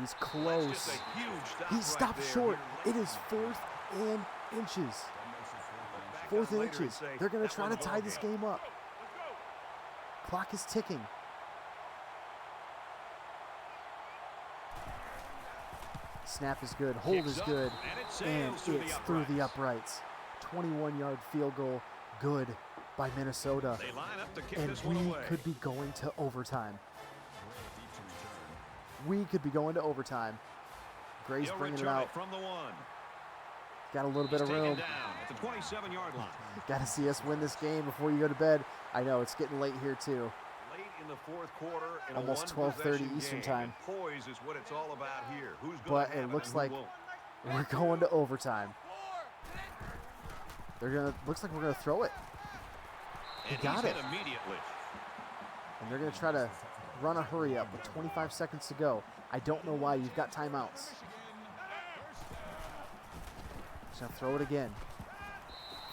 He's That's close. just a huge stop He right stopped there. short. Here It late is in the 4th and inches. That makes it 4th and Back 4th up and later and inches. say, They're going that to try won to the tie ball this game. game up. Clock is ticking. Snap is good. Hold Kicks is up, good. and it And sails through it's the through the uprights. uprights. 21-yard field goal. Good by Minnesota. They line up to kick And this one we away. could be going to overtime. Gray deep to return. We could be going to overtime. Gray's He'll bringing it return out. from the 1. Got a little bit He's of taken room. down at the 27-yard line. Got to see us win this game before you go to bed. I know it's getting late here too. Late in the fourth quarter, in Almost a 12:30 one-possession Eastern game. time. And poise is what it's all about here. Who's going But to have it looks and who like won't. we're going to overtime. Looks like we're gonna throw it, And got he's it. hit immediately. and they're gonna try to run a hurry up with 25 seconds to go. I don't know why. You've got timeouts. He's gonna throw it again.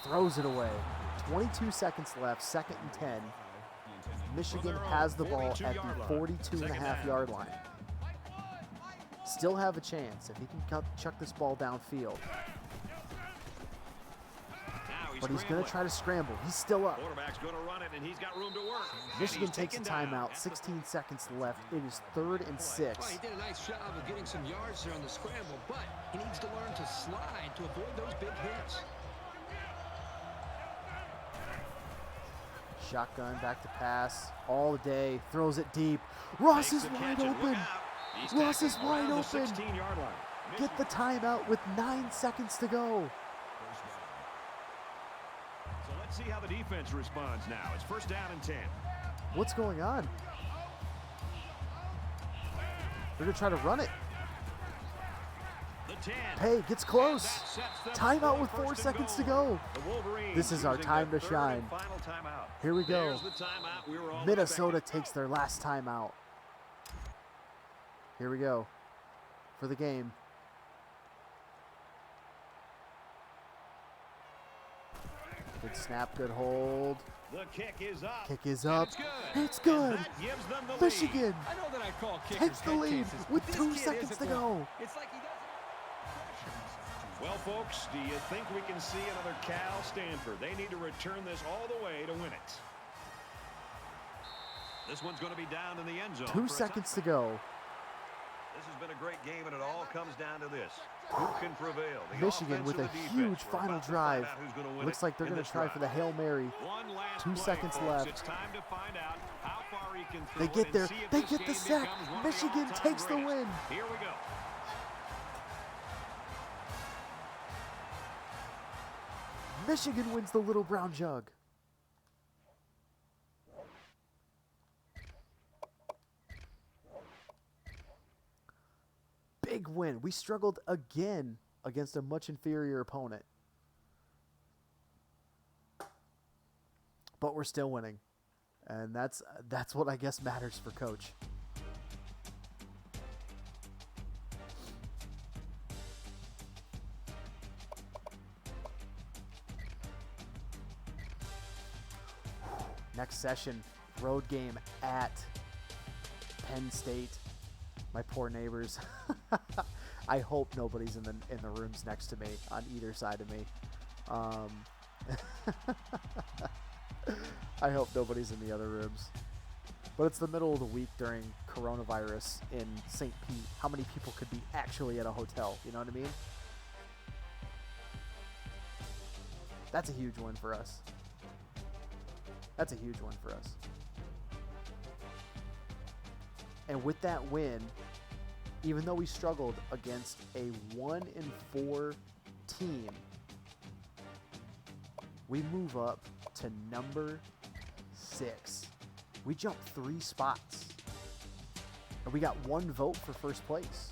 Throws it away. 22 seconds left. 2nd and 10. Michigan has the ball at the 42 and a half yard line. Still have a chance if he can chuck this ball downfield. Now but he's going to try to scramble. He's still up. Quarterback's going to run it, and he's got room to work. Michigan And he's takes a taken down timeout. at the 16 seconds left. It is 3rd and 6. Well, he did a nice job of getting some yards there on the scramble, but he needs to learn to slide to avoid those big hits. Shotgun, back to pass, all day, throws it deep. Ross is Makes the wide catch and look open. out. He's Ross is tackled wide around the open. 16-yard line. Get the timeout with 9 seconds to go. First down. So let's see how the defense responds now. It's 1st down and 10. What's going on? They're going to try to run it. The 10. Hey, gets close. That sets them Timeout up with for 4 first and seconds to goal. go. The Wolverines This is our using time their to 3rd shine. and final timeout. Here we go. There's the timeout we were all Minnesota expecting. takes their last timeout. Here we go for the game. Good snap, good hold. The kick is up. Kick is And up. It's good. It's good. And that gives them the lead. Michigan I know that I call kickers takes the head lead cases, with but this 2 kid seconds isn't to one. go. It's like he doesn't. Well, folks, do you think we can see another Cal Stanford? They need to return this all the way to win it. This one's going to be down in the end zone. 2 seconds to go. This has been a great game, and it all comes down to this. Who can prevail? The Michigan offense with or a the defense? huge We're final about to drive. find out who's gonna win Looks it like they're in going this to try for the drive. Hail Mary. One last 2 play, seconds folks. left. It's time to find out how far he can throw They it get and there. see if They this get the game sack. becomes one of the Michigan all-time takes the greatest. win. Here we go. Michigan wins the Little Brown Jug. Big win. We struggled again against a much inferior opponent. But we're still winning. And that's what I guess matters for Coach. Next session, road game at Penn State. My poor neighbors. I hope nobody's in the rooms next to me on either side of me. I hope nobody's in the other rooms. But it's the middle of the week during coronavirus in St. Pete. How many people could be actually at a hotel? You know what I mean? That's a huge win for us. That's a huge win for us. And with that win, even though we struggled against a 1-4 team, we move up to number 6. We jumped 3 spots. And we got 1 vote for first place.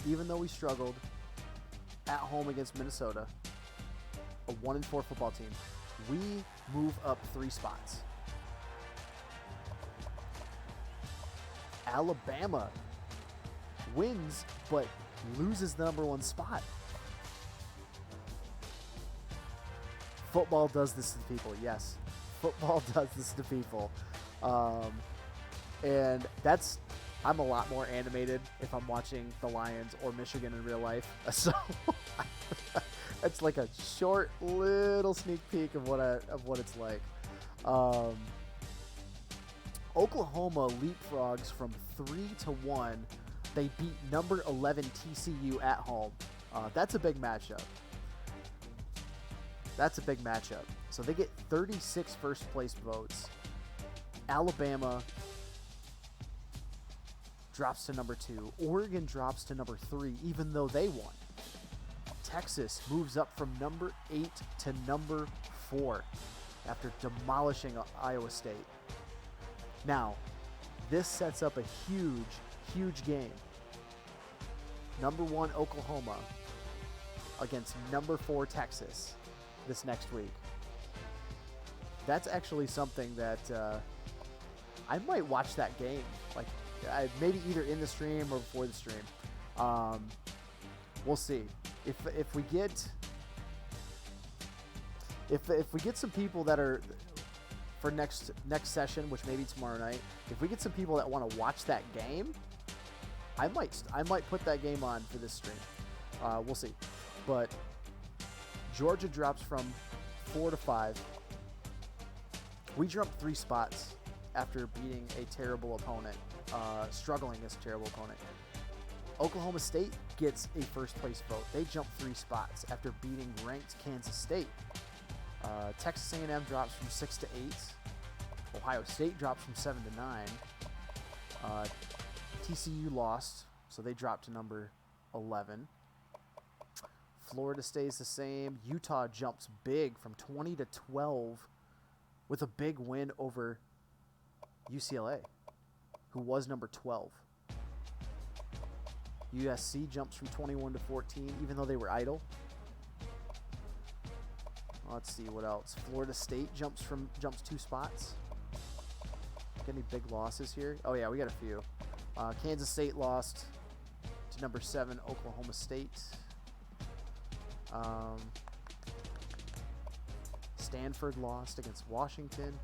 Even though we struggled at home against Minnesota, a 1-4 football team, we move up 3 spots. Alabama wins, but loses the number 1 spot. Football does this to people, yes. Football does this to people. And I'm a lot more animated if I'm watching the Lions or Michigan in real life. So it's like a short little sneak peek of what it's like. Oklahoma leapfrogs from 3-1. They beat number 11 TCU at home. That's a big matchup. That's a big matchup. So they get 36 first place votes. Alabama drops to number 2. Oregon drops to number 3, even though they won. Texas moves up from number 8 to number 4 after demolishing Iowa State. Now, this sets up a huge, huge game. Number 1 Oklahoma against number 4 Texas this next week. That's actually something that I might watch that game. Like maybe either in the stream or before the stream. We'll see. If we get some people that are for next session, which may be tomorrow night, if we get some people that want to watch that game, I might put that game on for this stream. We'll see. But Georgia drops from 4 to 5. We jumped 3 spots after beating a terrible opponent, struggling as a terrible opponent. Oklahoma State gets a first place vote. They jump 3 spots after beating ranked Kansas State. Texas A&M drops from 6 to 8. Ohio State drops from 7 to 9. TCU lost, so they dropped to number 11. Florida stays the same. Utah jumps big from 20 to 12 with a big win over UCLA, who was number 12. USC jumps from 21 to 14, even though they were idle. Let's see what else. Florida State jumps 2 spots. Got any big losses here? Oh yeah, we got a few. Kansas State lost to number 7 Oklahoma State. Stanford lost against Washington.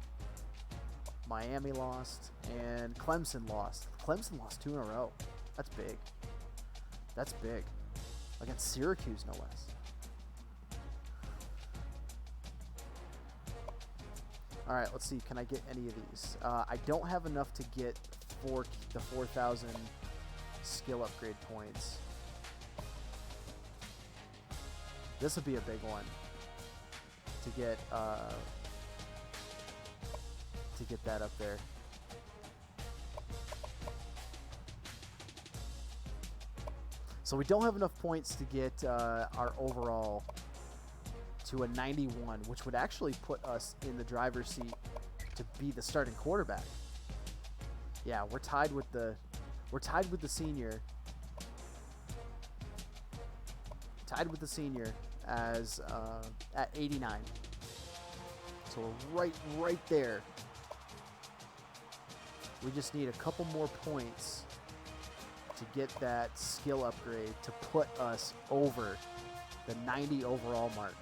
Miami lost, and Clemson lost. Clemson lost 2 in a row. That's big. That's big. Against Syracuse, no less. All right, let's see. Can I get any of these? I don't have enough to get the 4,000 skill upgrade points. This would be a big one to get that up there. So we don't have enough points to get our overall to a 91, which would actually put us in the driver's seat to be the starting quarterback. Yeah, we're tied with the senior. Tied with the senior as at 89. So we're right there. We just need a couple more points to get that skill upgrade to put us over the 90 overall mark.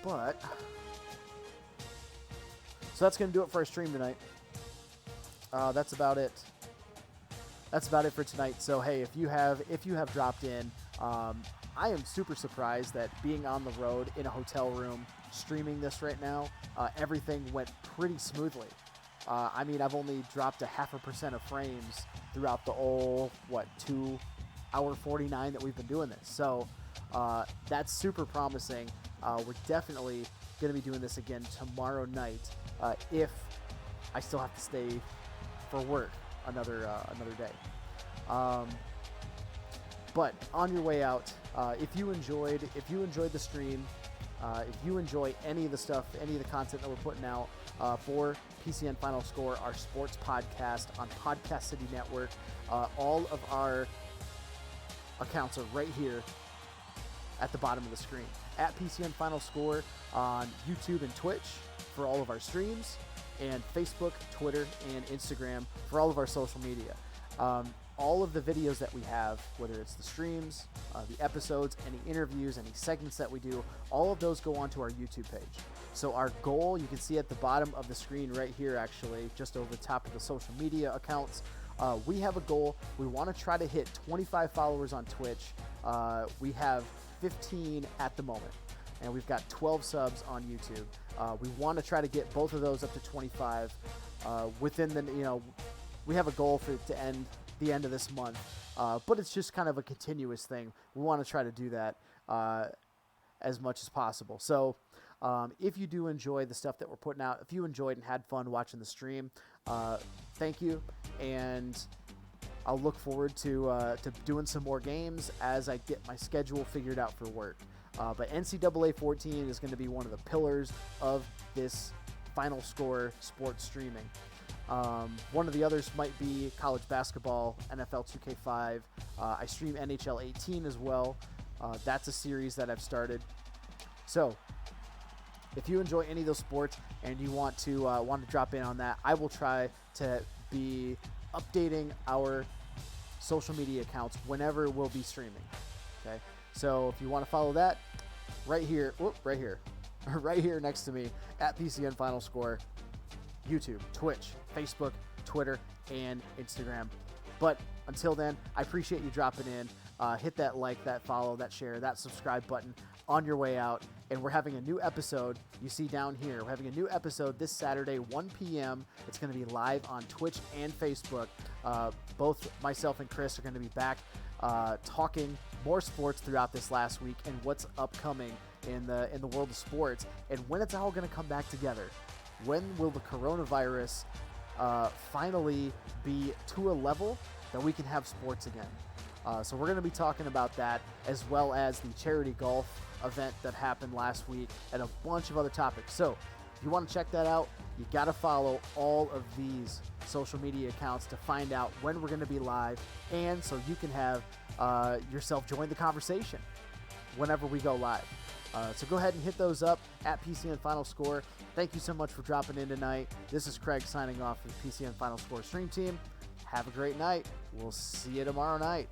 But so that's going to do it for our stream tonight. That's about it. That's about it for tonight. So hey, if you have dropped in, I am super surprised that being on the road in a hotel room streaming this right now, everything went pretty smoothly. I mean, I've only dropped 0.5% of frames throughout the whole 2 hour 49 that we've been doing this. So that's super promising. We're definitely going to be doing this again tomorrow night if I still have to stay for work another day. But on your way out, if you enjoyed the stream, if you enjoy any of the stuff, any of the content that we're putting out for PCN Final Score, our sports podcast on Podcast City Network, all of our accounts are right here at the bottom of the screen. At PCN Final Score on YouTube and Twitch for all of our streams, and Facebook, Twitter, and Instagram for all of our social media. All of the videos that we have, whether it's the streams, the episodes, any interviews, any segments that we do, all of those go onto our YouTube page. So our goal, you can see at the bottom of the screen right here, actually, just over the top of the social media accounts, we have a goal. We want to try to hit 25 followers on Twitch. We have 15 at the moment, and we've got 12 subs on YouTube. We want to try to get both of those up to 25 within the, we have a goal for it to end the end of this month, but it's just kind of a continuous thing. We want to try to do that as much as possible. So if you do enjoy the stuff that we're putting out, if you enjoyed and had fun watching the stream, thank you, and I'll look forward to doing some more games as I get my schedule figured out for work. But NCAA 14 is going to be one of the pillars of this Final Score sports streaming. One of the others might be college basketball, NFL 2K5. I stream NHL 18 as well. That's a series that I've started. So if you enjoy any of those sports and you want to drop in on that, I will try to be updating our social media accounts whenever we'll be streaming. Okay, so if you want to follow that, right here next to me at PCN Final Score, YouTube, Twitch, Facebook, Twitter, and Instagram. But until then, I appreciate you dropping in. hit that like, that follow, that share, that subscribe button on your way out. And we're having a new episode. You see down here, we're having a new episode this Saturday, 1 p.m. It's going to be live on Twitch and Facebook. Both myself and Chris are going to be back talking more sports throughout this last week and what's upcoming in the world of sports and when it's all going to come back together. When will the coronavirus finally be to a level that we can have sports again? So we're going to be talking about that, as well as the charity golf event that happened last week and a bunch of other topics. So if you want to check that out, you got to follow all of these social media accounts to find out when we're going to be live, and so you can have yourself join the conversation whenever we go live. So go ahead and hit those up at PCN Final Score. Thank you so much for dropping in tonight. This is Craig signing off for the PCN Final Score stream team. Have a great night. We'll see you tomorrow night.